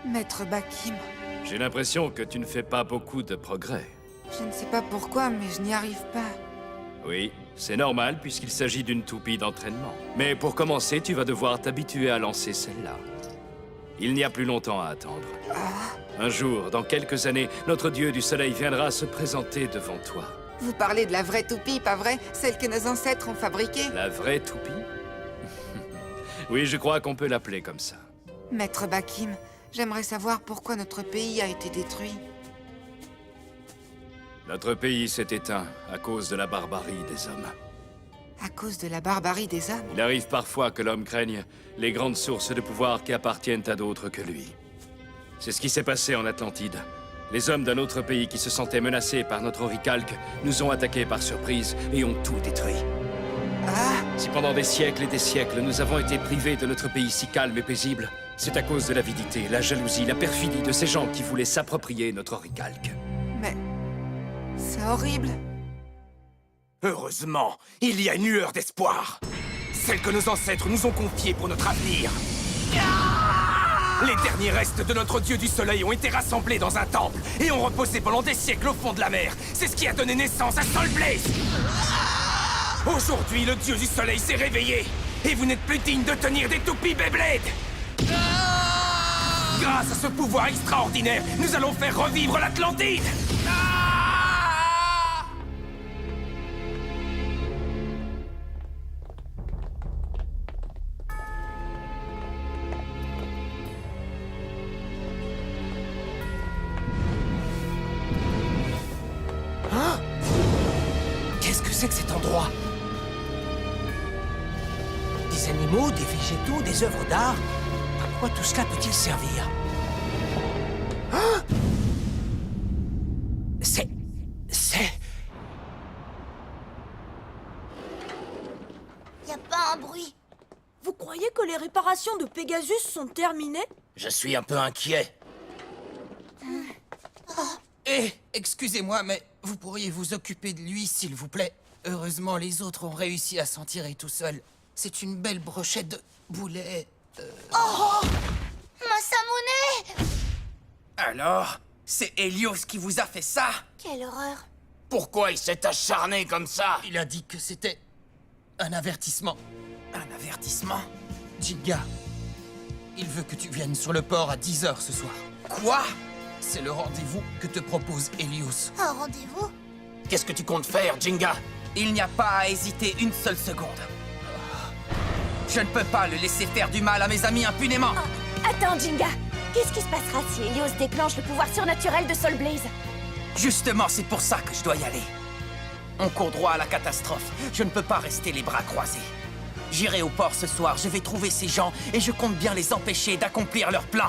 Maître Bakim, J'ai l'impression que tu ne fais pas beaucoup de progrès. je ne sais pas pourquoi, mais je n'y arrive pas. Oui, c'est normal puisqu'il s'agit d'une toupie d'entraînement. Mais pour commencer, tu vas devoir t'habituer à lancer celle-là. Il n'y a plus longtemps à attendre. Un jour, dans quelques années, notre dieu du soleil viendra se présenter devant toi. Vous parlez de la vraie toupie, pas vrai? Celle que nos ancêtres ont fabriquée? La vraie toupie? Oui, je crois qu'on peut l'appeler comme ça. Maître Bakim, j'aimerais savoir pourquoi notre pays a été détruit. Notre pays s'est éteint à cause de la barbarie des hommes. À cause de la barbarie des hommes? Il arrive parfois que l'homme craigne les grandes sources de pouvoir qui appartiennent à d'autres que lui. C'est ce qui s'est passé en Atlantide. Les hommes d'un autre pays qui se sentaient menacés par notre oricalque nous ont attaqués par surprise et ont tout détruit. Si pendant des siècles et des siècles nous avons été privés de notre pays si calme et paisible, c'est à cause de l'avidité, la jalousie, la perfidie de ces gens qui voulaient s'approprier notre oricalque. Mais... c'est horrible. Heureusement, il y a une lueur d'espoir. Celle que nos ancêtres nous ont confiée pour notre avenir. Les derniers restes de notre dieu du soleil ont été rassemblés dans un temple et ont reposé pendant des siècles au fond de la mer. C'est ce qui a donné naissance à Sol Blaze. Aujourd'hui, le dieu du soleil s'est réveillé et vous n'êtes plus digne de tenir des toupies Beyblade. Grâce à ce pouvoir extraordinaire, nous allons faire revivre l'Atlantide. Qu'est-ce que c'est que cet endroit? Des animaux, des végétaux, des œuvres d'art? À quoi tout cela peut-il servir? C'est... Y a pas un bruit. Vous croyez que les réparations de Pegasus sont terminées? Je suis un peu inquiet. Excusez-moi, mais vous pourriez vous occuper de lui, s'il vous plaît. Heureusement, les autres ont réussi à s'en tirer tout seuls. C'est une belle brochette de boulets. Oh, Masamune! Alors, c'est Helios qui vous a fait ça? Quelle horreur. Pourquoi il s'est acharné comme ça? Il a dit que c'était un avertissement. Un avertissement? Jinga, il veut que tu viennes sur le port à 10 h ce soir. Quoi? C'est le rendez-vous que te propose Helios. Un rendez-vous? Qu'est-ce que tu comptes faire, Jinga? Il n'y a pas à hésiter une seule seconde. Je ne peux pas le laisser faire du mal à mes amis impunément. Attends, Jinga. Qu'est-ce qui se passera si Helios déclenche le pouvoir surnaturel de Sol Blaze? Justement, c'est pour ça que je dois y aller. On court droit à la catastrophe. Je ne peux pas rester les bras croisés. J'irai au port ce soir, je vais trouver ces gens et je compte bien les empêcher d'accomplir leur plan.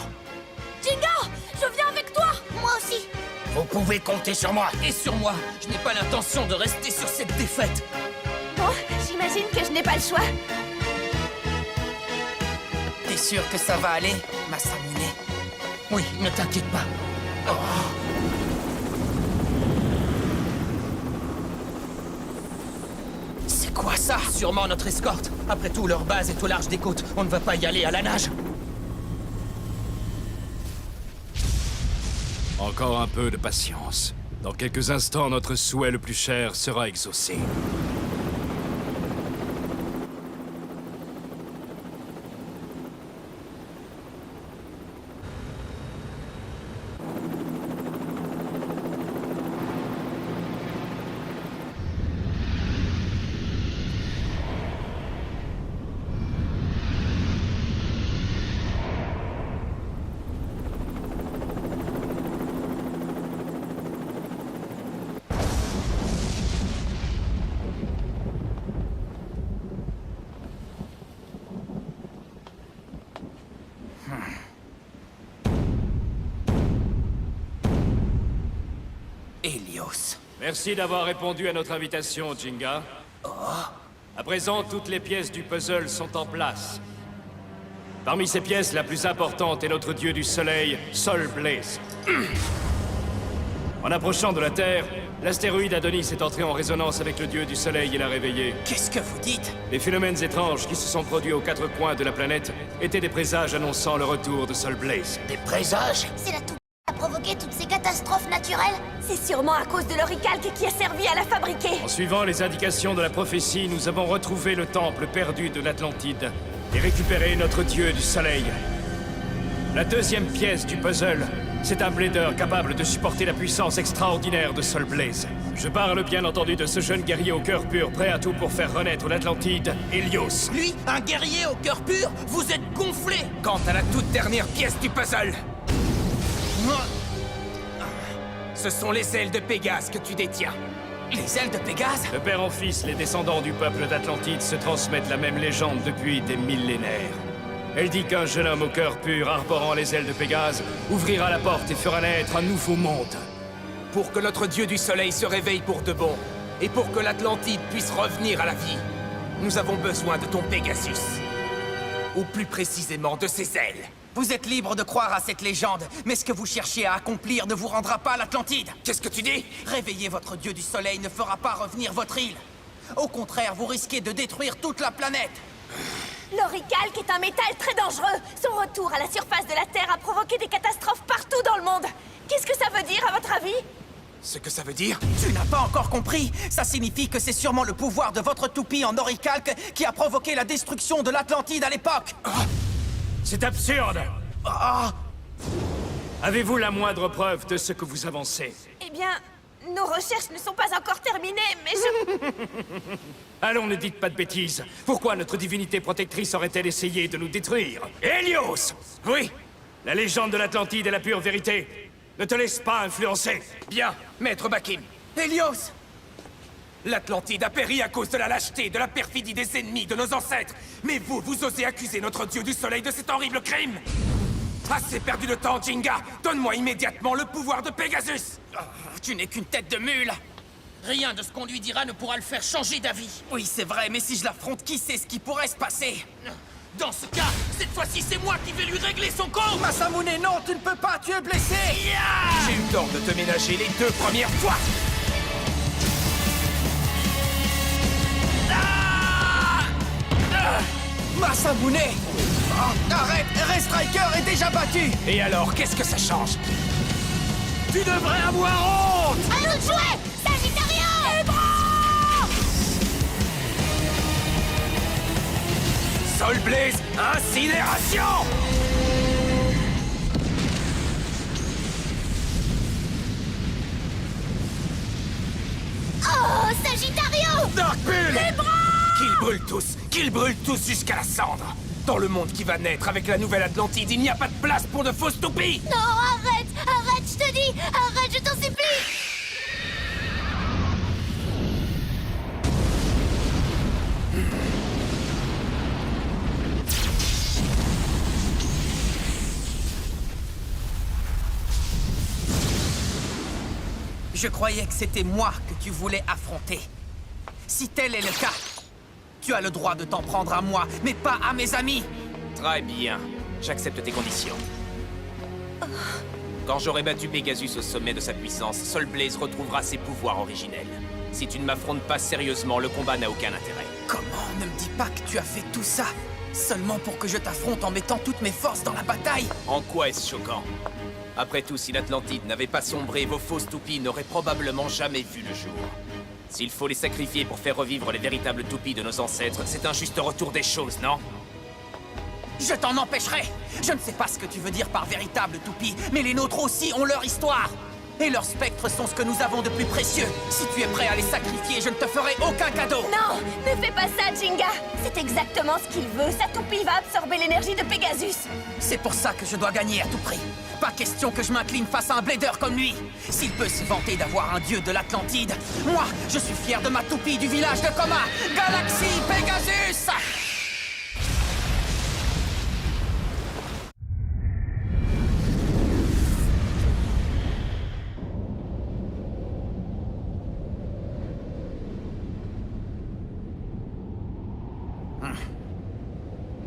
Jinga, je viens avec toi. Moi aussi. Vous pouvez compter sur moi. Et sur moi. Je n'ai pas l'intention de rester sur cette défaite. Bon, j'imagine que je n'ai pas le choix. T'es sûr que ça va aller, Masamune? Oui, ne t'inquiète pas. C'est quoi ça? Sûrement notre escorte. Après tout, leur base est au large des côtes. On ne va pas y aller à la nage. Encore un peu de patience. Dans quelques instants, notre souhait le plus cher sera exaucé. Helios. Merci d'avoir répondu à notre invitation, Jinga. À présent, toutes les pièces du puzzle sont en place. Parmi ces pièces, la plus importante est notre dieu du soleil, Sol Blaze. En approchant de la Terre, l'astéroïde Adonis est entré en résonance avec le dieu du soleil et l'a réveillé. Qu'est-ce que vous dites? Les phénomènes étranges qui se sont produits aux quatre coins de la planète étaient des présages annonçant le retour de Sol Blaze. Des présages? C'est la toupie qui a provoqué toutes ces catastrophes naturelles? C'est sûrement à cause de l'oricalque qui a servi à la fabriquer. En suivant les indications de la prophétie, nous avons retrouvé le temple perdu de l'Atlantide et récupéré notre dieu du soleil. La deuxième pièce du puzzle, c'est un blader capable de supporter la puissance extraordinaire de Sol Blaze. Je parle bien entendu de ce jeune guerrier au cœur pur, prêt à tout pour faire renaître l'Atlantide, Helios. Lui, un guerrier au cœur pur? Vous êtes gonflé! Quant à la toute dernière pièce du puzzle, ce sont les ailes de Pégase que tu détiens. Les ailes de Pégase? De père en fils, les descendants du peuple d'Atlantide se transmettent la même légende depuis des millénaires. Elle dit qu'un jeune homme au cœur pur, arborant les ailes de Pégase, ouvrira la porte et fera naître un nouveau monde. Pour que notre dieu du soleil se réveille pour de bon, et pour que l'Atlantide puisse revenir à la vie, nous avons besoin de ton Pegasus. Ou plus précisément de ses ailes. Vous êtes libre de croire à cette légende, mais ce que vous cherchez à accomplir ne vous rendra pas à l'Atlantide. Qu'est-ce que tu dis? Réveiller votre dieu du soleil ne fera pas revenir votre île. Au contraire, vous risquez de détruire toute la planète. L'oricalque est un métal très dangereux. Son retour à la surface de la Terre a provoqué des catastrophes partout dans le monde. Qu'est-ce que ça veut dire, à votre avis? Ce que ça veut dire? Tu n'as pas encore compris? Ça signifie que c'est sûrement le pouvoir de votre toupie en oricalque qui a provoqué la destruction de l'Atlantide à l'époque. C'est absurde! Ah! Avez-vous la moindre preuve de ce que vous avancez? Eh bien, nos recherches ne sont pas encore terminées, mais je... Allons, ne dites pas de bêtises. Pourquoi notre divinité protectrice aurait-elle essayé de nous détruire? Helios! Oui, la légende de l'Atlantide est la pure vérité. Ne te laisse pas influencer. Bien, maître Bakim. Helios! L'Atlantide a péri à cause de la lâcheté, de la perfidie des ennemis, de nos ancêtres. Mais vous, vous osez accuser notre dieu du soleil de cet horrible crime? Assez perdu de temps, Jinga! Donne-moi immédiatement le pouvoir de Pegasus! Tu n'es qu'une tête de mule! Rien de ce qu'on lui dira ne pourra le faire changer d'avis. Oui, c'est vrai, mais si je l'affronte, qui sait ce qui pourrait se passer? Dans ce cas, cette fois-ci, c'est moi qui vais lui régler son compte! Masamune, non, tu ne peux pas, tu es blessé! J'ai eu tort de te ménager les 2 premières fois! Masamune! Oh, arrête! Ray Striker est déjà battu! Et alors, qu'est-ce que ça change? Tu devrais avoir honte! À nous de jouer! Sagittario! Sol Blaze, incinération! Oh, Sagittario! Dark Bull! Qu'ils brûlent tous jusqu'à la cendre! Dans le monde qui va naître avec la nouvelle Atlantide, il n'y a pas de place pour de fausses toupies! Non, arrête! Arrête, je te dis! Arrête, je t'en supplie! Je croyais que c'était moi que tu voulais affronter. Si tel est le cas, tu as le droit de t'en prendre à moi, mais pas à mes amis. Très bien. J'accepte tes conditions. Quand j'aurai battu Pegasus au sommet de sa puissance, Sol Blaze retrouvera ses pouvoirs originels. Si tu ne m'affrontes pas sérieusement, le combat n'a aucun intérêt. Comment? Ne me dis pas que tu as fait tout ça seulement pour que je t'affronte en mettant toutes mes forces dans la bataille? En quoi est-ce choquant? Après tout, si l'Atlantide n'avait pas sombré, vos fausses toupies n'auraient probablement jamais vu le jour. S'il faut les sacrifier pour faire revivre les véritables toupies de nos ancêtres, c'est un juste retour des choses, non? Je t'en empêcherai! Je ne sais pas ce que tu veux dire par véritable toupie, mais les nôtres aussi ont leur histoire! Et leurs spectres sont ce que nous avons de plus précieux. Si tu es prêt à les sacrifier, je ne te ferai aucun cadeau. Non, ne fais pas ça, Jinga. C'est exactement ce qu'il veut. Sa toupie va absorber l'énergie de Pegasus. C'est pour ça que je dois gagner à tout prix. Pas question que je m'incline face à un blader comme lui. S'il peut se vanter d'avoir un dieu de l'Atlantide, moi, je suis fier de ma toupie du village de Coma. Galaxy Pegasus!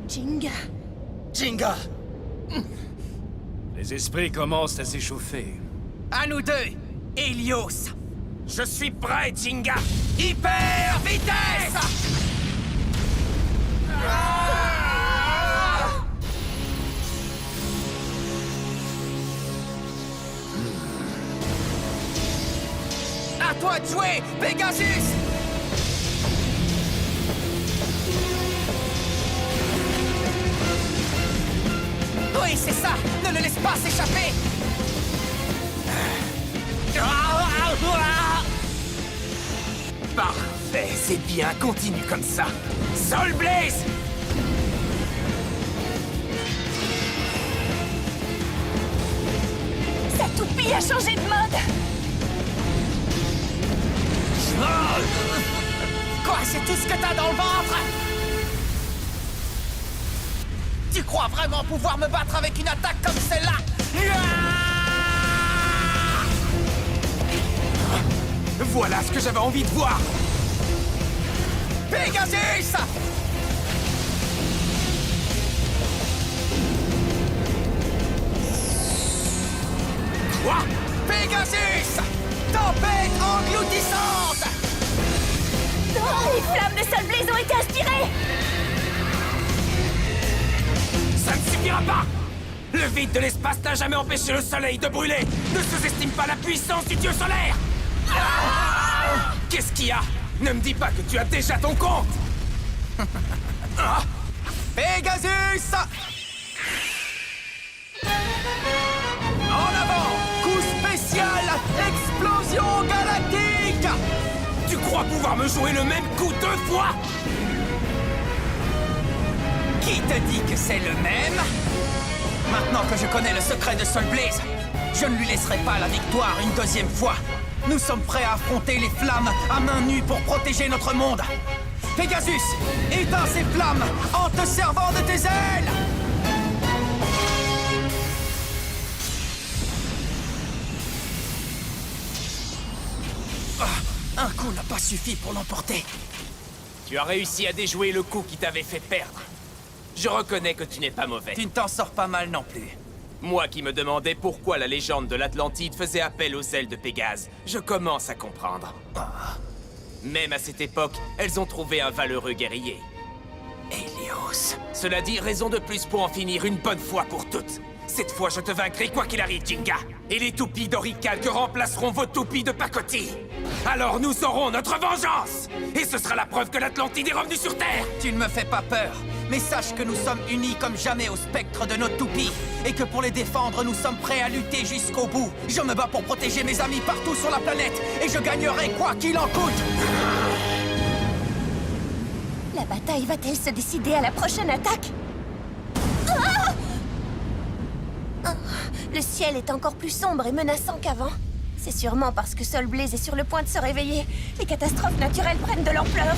Jinga. Jinga! Les esprits commencent à s'échauffer. À nous deux, Helios! Je suis prêt, Jinga! Hyper vitesse! À toi de jouer, Pegasus! Oui, c'est ça! Ne le laisse pas s'échapper! Parfait, c'est bien, continue comme ça! Soul Blaze! Sa toupie a changé de mode. Quoi, c'est tout ce que t'as dans le ventre? Tu crois vraiment pouvoir me battre avec une attaque comme celle-là? Voilà ce que j'avais envie de voir! Pegasus! Quoi? Pegasus! Tempête engloutissante! Oh, les flammes de Soul Blaze ont été aspirées! Ça ne suffira pas! Le vide de l'espace n'a jamais empêché le soleil de brûler! Ne sous-estime pas la puissance du dieu solaire! Qu'est-ce qu'il y a? Ne me dis pas que tu as déjà ton compte! Pegasus! En avant! Coup spécial! Explosion galactique! Tu crois pouvoir me jouer le même coup 2 fois? Qui te dit que c'est le même? Maintenant que je connais le secret de Soul Blaze, je ne lui laisserai pas la victoire une deuxième fois. Nous sommes prêts à affronter les flammes à main nue pour protéger notre monde. Pegasus, éteins ces flammes en te servant de tes ailes! Un coup n'a pas suffi pour l'emporter. Tu as réussi à déjouer le coup qui t'avait fait perdre. Je reconnais que tu n'es pas mauvais. Tu ne t'en sors pas mal non plus. Moi qui me demandais pourquoi la légende de l'Atlantide faisait appel aux ailes de Pégase, je commence à comprendre. Même à cette époque, elles ont trouvé un valeureux guerrier. Helios. Cela dit, raison de plus pour en finir une bonne fois pour toutes. Cette fois, je te vaincrai quoi qu'il arrive, Jinga. Et les toupies d'Orichalque remplaceront vos toupies de pacotille. Alors nous aurons notre vengeance! Et ce sera la preuve que l'Atlantide est revenue sur Terre! Tu ne me fais pas peur, mais sache que nous sommes unis comme jamais au spectre de notre toupie. Et que pour les défendre, nous sommes prêts à lutter jusqu'au bout. Je me bats pour protéger mes amis partout sur la planète. Et je gagnerai quoi qu'il en coûte! La bataille va-t-elle se décider à la prochaine attaque? Le ciel est encore plus sombre et menaçant qu'avant. C'est sûrement parce que Soul Blaze est sur le point de se réveiller. Les catastrophes naturelles prennent de l'ampleur.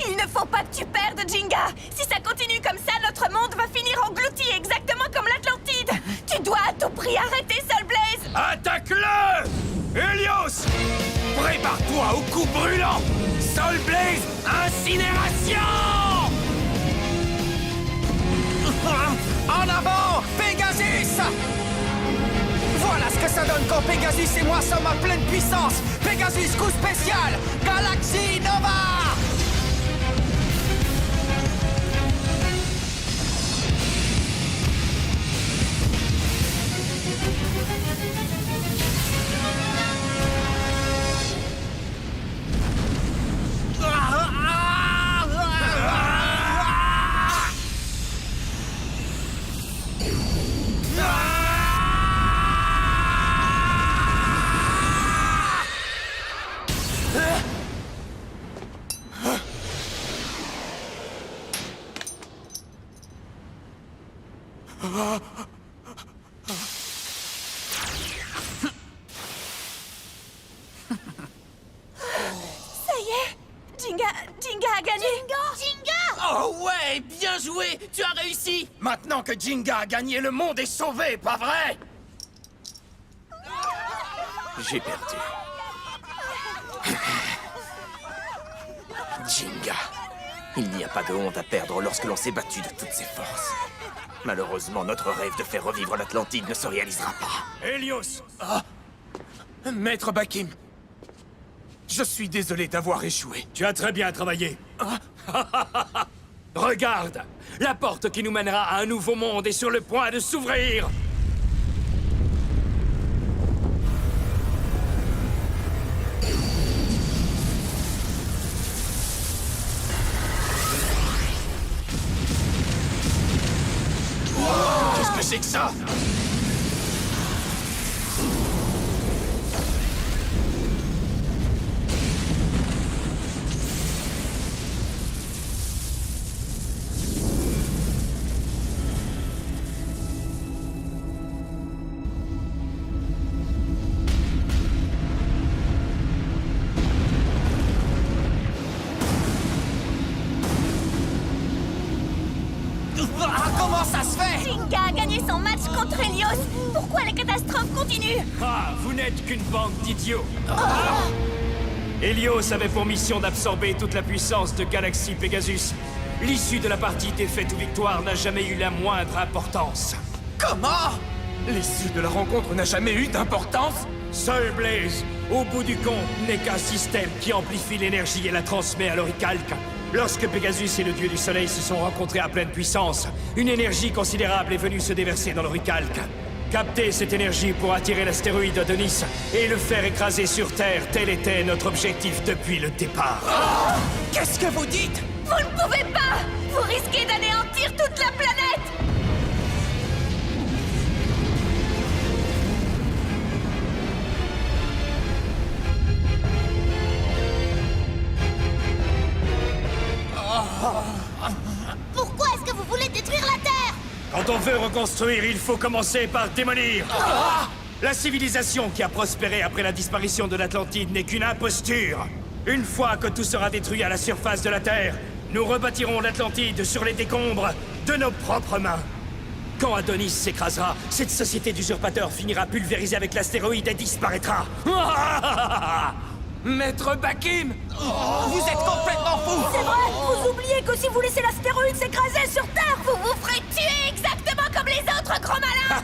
Il ne faut pas que tu perdes, Jinga! Si ça continue comme ça, notre monde va finir englouti exactement comme l'Atlantide! Tu dois à tout prix arrêter Soul Blaze! Attaque-le! Helios! Prépare-toi au coup brûlant! Soul Blaze, incinération! En avant, Pegasus! Voilà ce que ça donne quand Pegasus et moi sommes à pleine puissance! Pegasus, coup spécial! Galaxy Nova! Ça y est, Jinga a gagné. Jinga! Oh ouais, bien joué! Tu as réussi! Maintenant que Jinga a gagné, le monde est sauvé, pas vrai? J'ai perdu. Jinga. Il n'y a pas de honte à perdre lorsque l'on s'est battu de toutes ses forces. Malheureusement, notre rêve de faire revivre l'Atlantide ne se réalisera pas. Helios! Maître Bakim, je suis désolé d'avoir échoué. Tu as très bien travaillé. Regarde! La porte qui nous mènera à un nouveau monde est sur le point de s'ouvrir! Qu'est-ce que c'est que ça? Comment ça se fait? Jinga a gagné son match contre Helios. Pourquoi les catastrophes continuent? Ah, vous n'êtes qu'une bande d'idiots! Helios avait pour mission d'absorber toute la puissance de Galaxy Pegasus. L'issue de la partie défaite ou victoire n'a jamais eu la moindre importance. Comment? L'issue de la rencontre n'a jamais eu d'importance? Seul Blaze, au bout du compte, n'est qu'un système qui amplifie l'énergie et la transmet à l'oricalque. Lorsque Pegasus et le dieu du soleil se sont rencontrés à pleine puissance, une énergie considérable est venue se déverser dans l'oricalque. Capter cette énergie pour attirer l'astéroïde Adonis et le faire écraser sur Terre, tel était notre objectif depuis le départ. Qu'est-ce que vous dites? Vous ne pouvez pas! Vous risquez d'anéantir toute la planète! Pourquoi est-ce que vous voulez détruire la Terre? Quand on veut reconstruire, il faut commencer par démolir. La civilisation qui a prospéré après la disparition de l'Atlantide n'est qu'une imposture. Une fois que tout sera détruit à la surface de la Terre, nous rebâtirons l'Atlantide sur les décombres de nos propres mains. Quand Adonis s'écrasera, cette société d'usurpateurs finira pulvérisée avec l'astéroïde et disparaîtra. Maître Bakim! Vous êtes complètement fou! C'est vrai! Vous oubliez que si vous laissez l'astéroïde s'écraser sur Terre, vous vous ferez tuer exactement comme les autres, gros malins!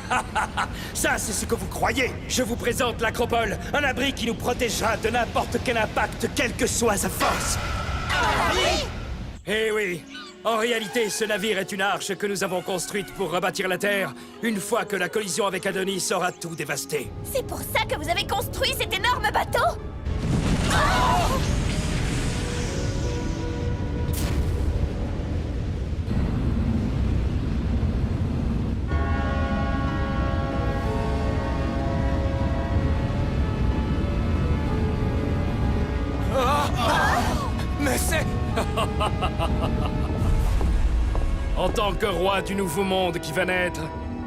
Ça, c'est ce que vous croyez. Je vous présente l'Acropole, un abri qui nous protégera de n'importe quel impact, quelle que soit sa force. Eh oui! En réalité, ce navire est une arche que nous avons construite pour rebâtir la Terre, une fois que la collision avec Adonis aura tout dévasté. C'est pour ça que vous avez construit cet énorme bateau? Mais c'est... En tant que roi du nouveau monde qui va naître,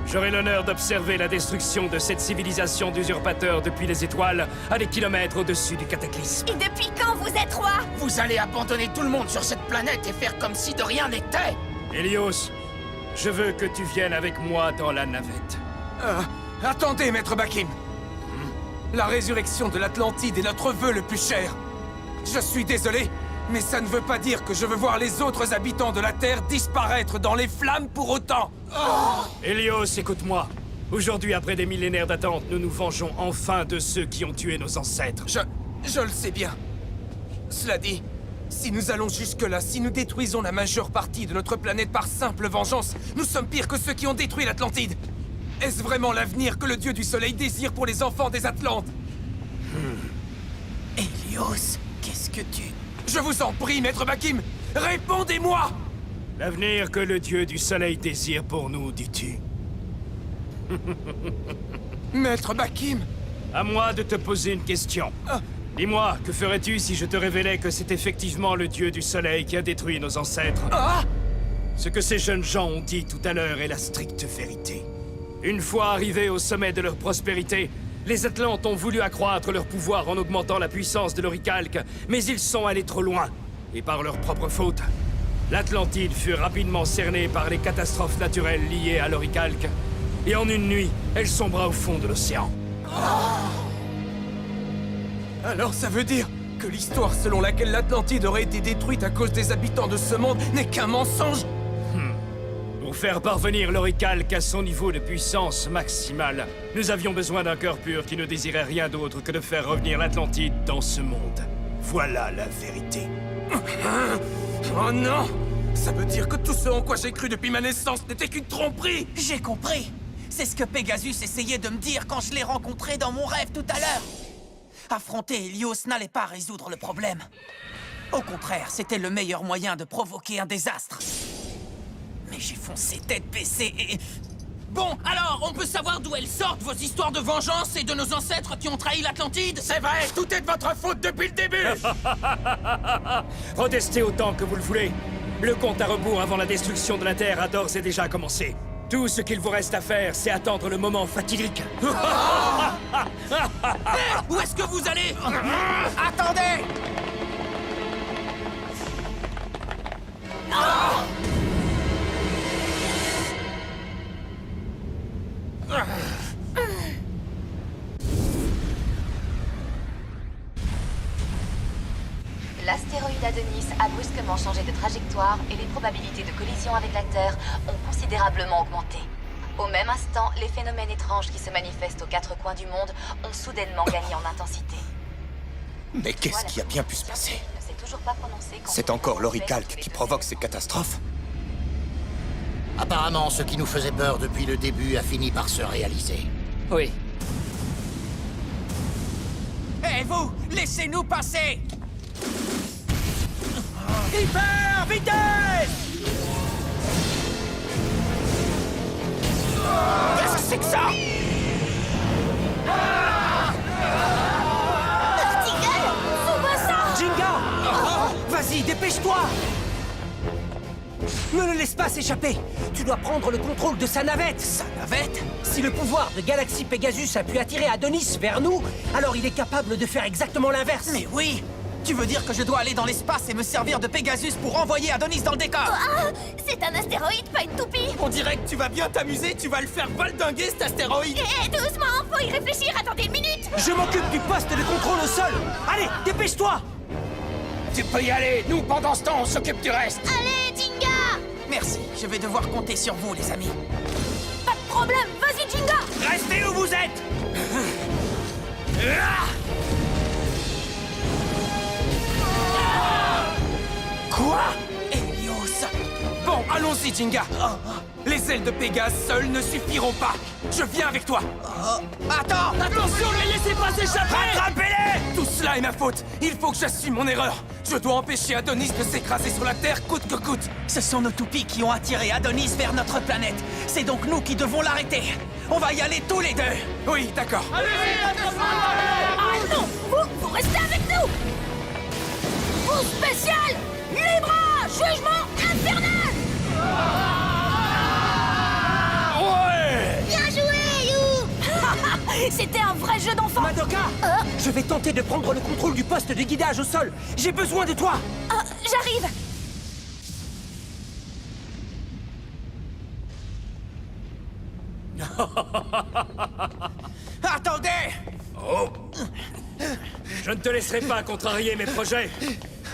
j'aurai l'honneur d'observer la destruction de cette civilisation d'usurpateurs depuis les étoiles, à des kilomètres au-dessus du cataclysme. Et depuis quand vous êtes roi? Vous allez abandonner tout le monde sur cette planète et faire comme si de rien n'était! Helios, je veux que tu viennes avec moi dans la navette. Attendez, Maître Bakim! La résurrection de l'Atlantide est notre vœu le plus cher. Je suis désolé, mais ça ne veut pas dire que je veux voir les autres habitants de la Terre disparaître dans les flammes pour autant. Helios, écoute-moi. Aujourd'hui, après des millénaires d'attente, nous nous vengeons enfin de ceux qui ont tué nos ancêtres. Je le sais bien. Cela dit, si nous allons jusque-là, si nous détruisons la majeure partie de notre planète par simple vengeance, nous sommes pires que ceux qui ont détruit l'Atlantide. Est-ce vraiment l'avenir que le dieu du soleil désire pour les enfants des Atlantes? Helios, qu'est-ce que tu... Je vous en prie, Maître Bakim, répondez-moi! L'avenir que le dieu du soleil désire pour nous, dis-tu? Maître Bakim! À moi de te poser une question. Dis-moi, que ferais-tu si je te révélais que c'est effectivement le dieu du soleil qui a détruit nos ancêtres? Ce que ces jeunes gens ont dit tout à l'heure est la stricte vérité. Une fois arrivés au sommet de leur prospérité, les Atlantes ont voulu accroître leur pouvoir en augmentant la puissance de l'Oricalque, mais ils sont allés trop loin. Et par leur propre faute, l'Atlantide fut rapidement cernée par les catastrophes naturelles liées à l'Oricalque. Et en une nuit, elle sombra au fond de l'océan. Alors ça veut dire que l'histoire selon laquelle l'Atlantide aurait été détruite à cause des habitants de ce monde n'est qu'un mensonge? Pour faire parvenir l'Oricalque à son niveau de puissance maximale, nous avions besoin d'un cœur pur qui ne désirait rien d'autre que de faire revenir l'Atlantide dans ce monde. Voilà la vérité. Oh non! Ça veut dire que tout ce en quoi j'ai cru depuis ma naissance n'était qu'une tromperie! J'ai compris. C'est ce que Pegasus essayait de me dire quand je l'ai rencontré dans mon rêve tout à l'heure. Affronter Helios n'allait pas résoudre le problème. Au contraire, c'était le meilleur moyen de provoquer un désastre. Mais j'ai foncé tête baissée et... Bon, alors, on peut savoir d'où elles sortent, vos histoires de vengeance et de nos ancêtres qui ont trahi l'Atlantide? C'est vrai, tout est de votre faute depuis le début! Protestez autant que vous le voulez. Le compte à rebours avant la destruction de la Terre a d'ores et déjà commencé. Tout ce qu'il vous reste à faire, c'est attendre le moment fatidique. Où est-ce que vous allez? Attendez! L'astéroïde Adonis a brusquement changé de trajectoire et les probabilités de collision avec la Terre ont considérablement augmenté. Au même instant, les phénomènes étranges qui se manifestent aux quatre coins du monde ont soudainement gagné en intensité. Mais qu'est-ce qui a bien pu se passer? Ne s'est toujours pas prononcé quand C'est encore l'Oricalque qui provoque ces catastrophes? Apparemment, ce qui nous faisait peur depuis le début a fini par se réaliser. Oui. Hé, vous! Laissez-nous passer! Hyper vitesse! Qu'est-ce que c'est que ça? Jinga! Vas-y, dépêche-toi! Ne le laisse pas s'échapper! Tu dois prendre le contrôle de sa navette! Sa navette? Si le pouvoir de Galaxy Pegasus a pu attirer Adonis vers nous, alors il est capable de faire exactement l'inverse! Mais oui! Tu veux dire que je dois aller dans l'espace et me servir de Pegasus pour envoyer Adonis dans le décor? Ah, c'est un astéroïde, pas une toupie. On dirait que tu vas bien t'amuser, tu vas le faire valdinguer cet astéroïde! Eh, doucement, faut y réfléchir, attendez une minute. Je m'occupe du poste de contrôle au sol! Allez, dépêche-toi! Tu peux y aller, nous pendant ce temps on s'occupe du reste. Allez, Jinga! Merci, je vais devoir compter sur vous, les amis. Pas de problème, vas-y, Jinga! Restez où vous êtes! Quoi? Helios! Bon, allons-y, Jinga! Les ailes de Pégase seules ne suffiront pas! Je viens avec toi! Attends! Attention, ne les laissez pas s'échapper! Rattrapez-les! Tout cela est ma faute! Il faut que j'assume mon erreur! Je dois empêcher Adonis de s'écraser sur la Terre coûte que coûte! Ce sont nos toupies qui ont attiré Adonis vers notre planète. C'est donc nous qui devons l'arrêter. On va y aller tous les deux. Oui, d'accord. Ah non! Vous restez avec nous! Coup spécial! Libra! Jugement infernal! Ouais! Bien joué, You! C'était un vrai jeu d'enfant! Madoka! Je vais tenter de prendre le contrôle du poste de guidage au sol. J'ai besoin de toi! J'arrive! Attendez! Oh! Je ne te laisserai pas contrarier mes projets!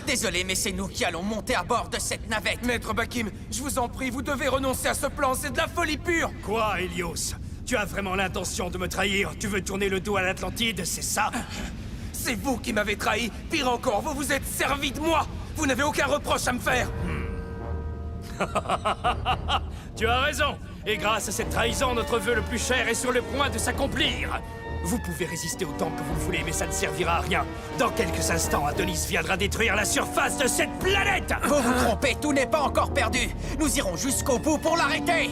Désolé, mais c'est nous qui allons monter à bord de cette navette. Maître Bakim, je vous en prie, vous devez renoncer à ce plan, c'est de la folie pure! Quoi, Helios? Tu as vraiment l'intention de me trahir? Tu veux tourner le dos à l'Atlantide, c'est ça? C'est vous qui m'avez trahi! Pire encore, vous vous êtes servi de moi! Vous n'avez aucun reproche à me faire! Tu as raison! Et grâce à cette trahison, notre vœu le plus cher est sur le point de s'accomplir! Vous pouvez résister autant que vous le voulez, mais ça ne servira à rien. Dans quelques instants, Adonis viendra détruire la surface de cette planète! Vous vous trompez, tout n'est pas encore perdu. Nous irons jusqu'au bout pour l'arrêter.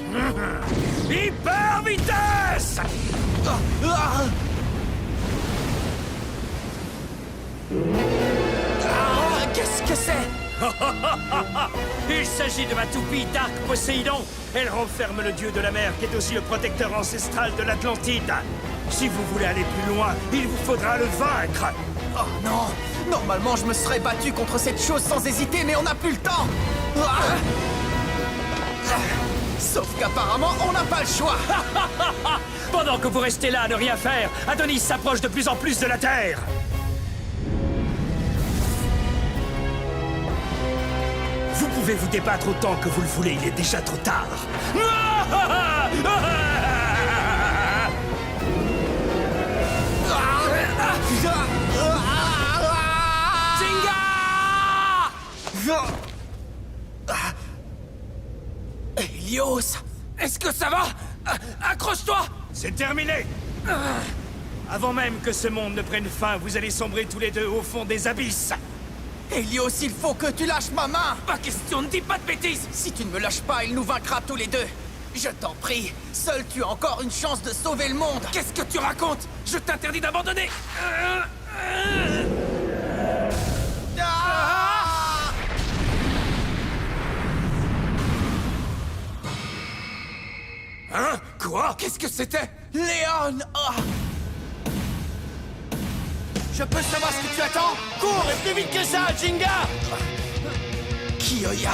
Hyper vitesse! Qu'est-ce que c'est? Il s'agit de ma toupie Dark Poséidon. Elle renferme le dieu de la mer qui est aussi le protecteur ancestral de l'Atlantide. Si vous voulez aller plus loin, il vous faudra le vaincre. Oh non! Normalement, je me serais battu contre cette chose sans hésiter, mais on n'a plus le temps! Sauf qu'apparemment, on n'a pas le choix! Pendant que vous restez là à ne rien faire, Adonis s'approche de plus en plus de la Terre. Vous pouvez vous débattre autant que vous le voulez, il est déjà trop tard. Helios! Est-ce que ça va? Accroche-toi! C'est terminé. Avant même que ce monde ne prenne fin, vous allez sombrer tous les deux au fond des abysses. Helios, il faut que tu lâches ma main! Pas question, ne dis pas de bêtises! Si tu ne me lâches pas, il nous vaincra tous les deux! Je t'en prie, seul tu as encore une chance de sauver le monde! Qu'est-ce que tu racontes? Je t'interdis d'abandonner! Hein? Quoi? Qu'est-ce que c'était? Léon! Je peux savoir ce que tu attends? Cours et plus vite que ça, Jinga! Kyoya!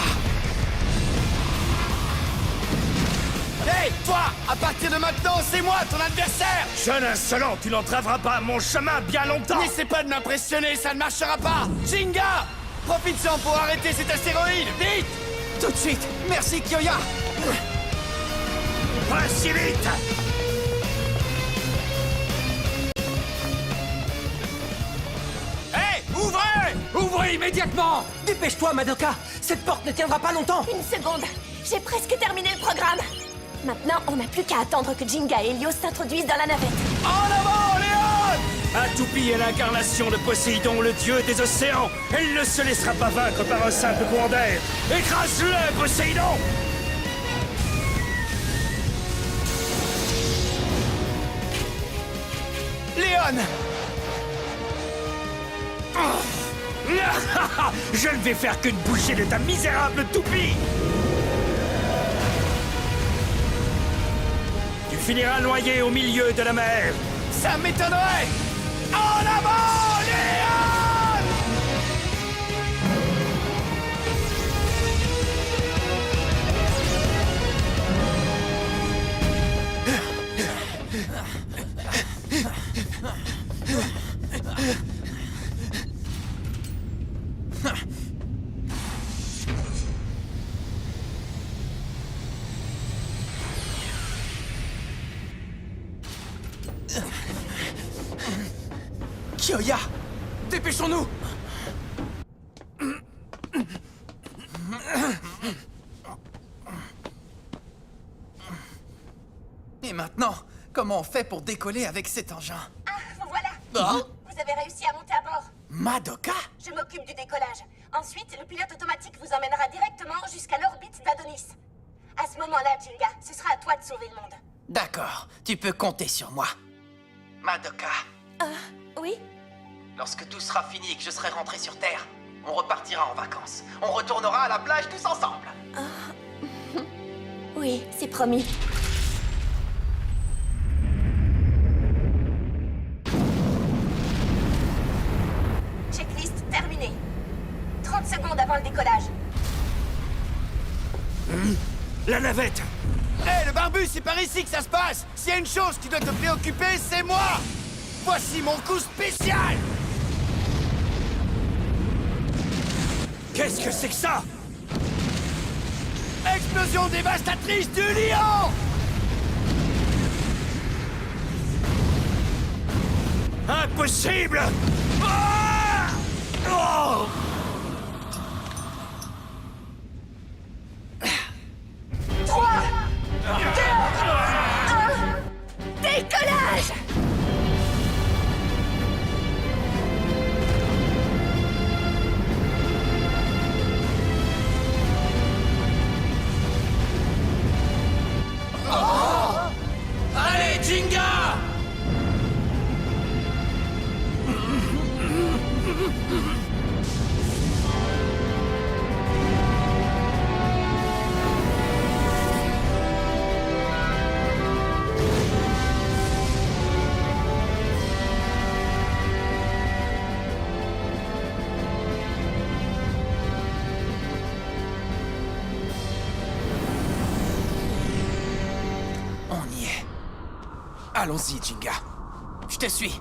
Hey, toi! À partir de maintenant, c'est moi ton adversaire! Jeune insolent, tu n'entraveras pas mon chemin bien longtemps! N'essaie pas de m'impressionner, ça ne marchera pas! Jinga! Profite-en pour arrêter cet astéroïde, vite! Tout de suite! Merci, Kyoya! Pas si vite! Hey! Ouvrez! Ouvrez immédiatement! Dépêche-toi, Madoka! Cette porte ne tiendra pas longtemps! Une seconde, j'ai presque terminé le programme. Maintenant, on n'a plus qu'à attendre que Jinga et Helios s'introduisent dans la navette. En avant, Léon! Atoupie est l'incarnation de Poséidon, le dieu des océans. Elle ne se laissera pas vaincre par un simple courant d'air. Écrase-le, Poséidon! Léon! Je ne vais faire qu'une bouchée de ta misérable toupie! Tu finiras noyé au milieu de la mer. Ça m'étonnerait! En avant, Léon! Kyoya! Dépêchons-nous! Et maintenant, comment on fait pour décoller avec cet engin? Ah, vous voilà! Vous avez réussi à monter à bord. Madoka? Je m'occupe du décollage. Ensuite, le pilote automatique vous emmènera directement jusqu'à l'orbite d'Adonis. À ce moment-là, Jinga, ce sera à toi de sauver le monde. D'accord, tu peux compter sur moi. Madoka, Oui? lorsque tout sera fini et que je serai rentré sur Terre, on repartira en vacances. On retournera à la plage tous ensemble. Oui, c'est promis. Checklist terminée. 30 secondes avant le décollage. La navette! Hé, le barbu, c'est par ici que ça se passe! S'il y a une chose qui doit te préoccuper, c'est moi! Voici mon coup spécial! Qu'est-ce que c'est que ça? Explosion dévastatrice du lion! Impossible! Ah! Oh! Décollage! Allez, Jinga! On y est. Allons-y, Jinga. Je te suis.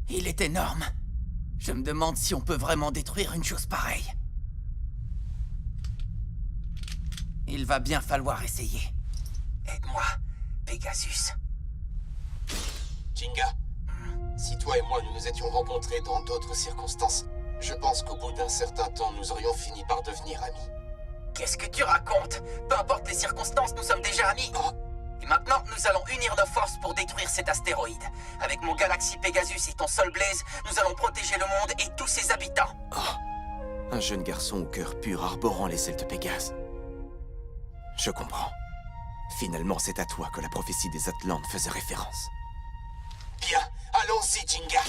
Il est énorme. Je me demande si on peut vraiment détruire une chose pareille. Il va bien falloir essayer. Aide-moi, Pegasus. Jinga, si toi et moi nous nous étions rencontrés dans d'autres circonstances, je pense qu'au bout d'un certain temps, nous aurions fini par devenir amis. Qu'est-ce que tu racontes? Peu importe les circonstances, nous sommes déjà amis. Et maintenant, nous allons unir nos forces pour détruire cet astéroïde. Avec mon Galaxy Pegasus et ton Sol Blaze, nous allons protéger le monde et tous ses habitants. Un jeune garçon au cœur pur arborant les ailes de Pégase. Je comprends. Finalement, c'est à toi que la prophétie des Atlantes faisait référence. Bien, allons-y, Jinga.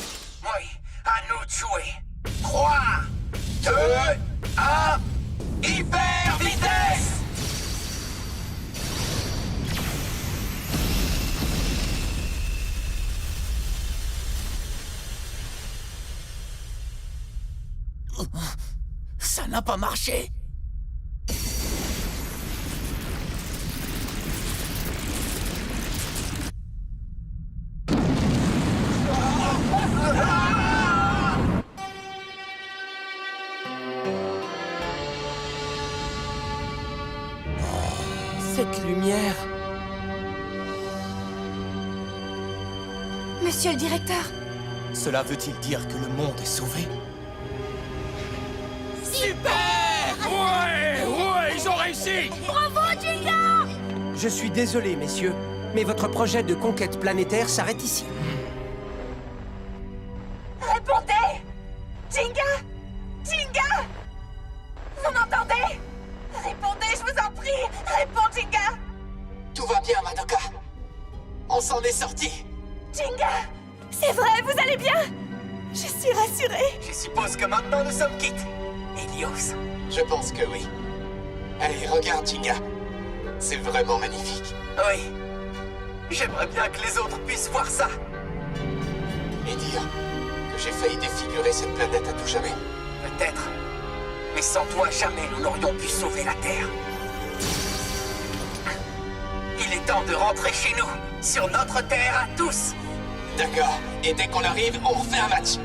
Oui, à nous de jouer. 3, 2, 1, hyper vitesse! Ça n'a pas marché. Cette lumière... Monsieur le directeur, Cela veut-il dire que le monde est sauvé? Super! Ouais, ils ont réussi! Bravo, Jinga! Je suis désolé, messieurs, mais votre projet de conquête planétaire s'arrête ici. Répondez! Jinga! Jinga! Vous m'entendez? Répondez, je vous en prie! Réponds, Jinga! Tout va bien, Madoka. On s'en est sorti. Jinga! C'est vrai, vous allez bien? Je suis rassurée. Je suppose que maintenant nous sommes quittes. Helios. Je pense que oui. Allez, regarde, Jinga. C'est vraiment magnifique. Oui. J'aimerais bien que les autres puissent voir ça. Et dire que j'ai failli défigurer cette planète à tout jamais. Peut-être. Mais sans toi, jamais nous n'aurions pu sauver la Terre. Il est temps de rentrer chez nous, sur notre Terre à tous. D'accord. Et dès qu'on arrive, on refait un match.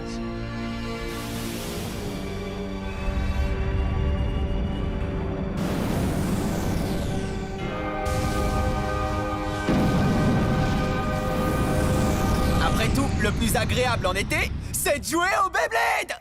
Après tout, le plus agréable en été, c'est de jouer au Beyblade!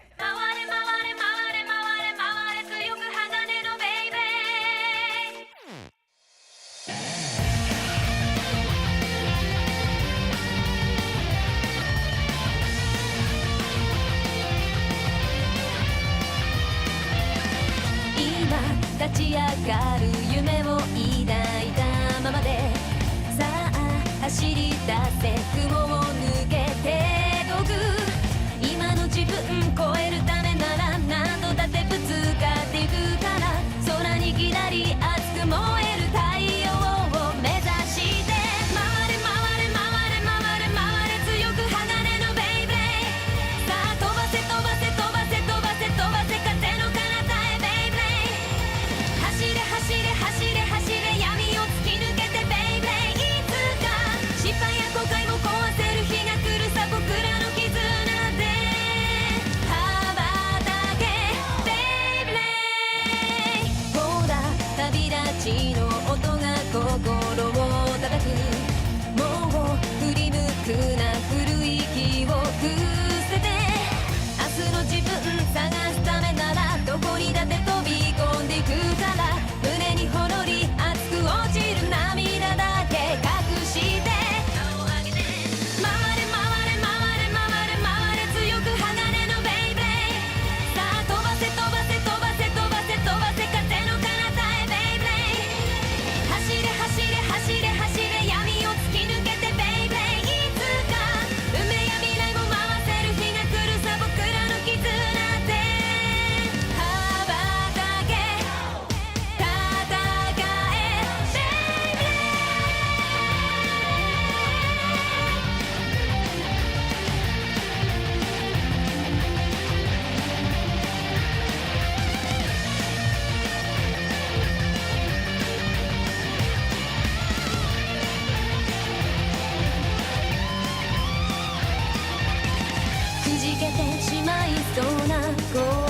今立ち上がる夢を抱いたままでさあ走り出せ雲を抜けて遠く今の自分超えるためなら何度だってぶつかっていくから空にきらり熱く燃える太陽を目指して回れ回れ回れ回れ回れ強く鋼のベイブレイさあ飛ばせ飛ばせ飛ばせ飛ばせ飛ばせ風の彼方へベイブレイ走れ走れ走れ走れ闇を突き抜けてベイブレイいつか失敗や後悔もいそうな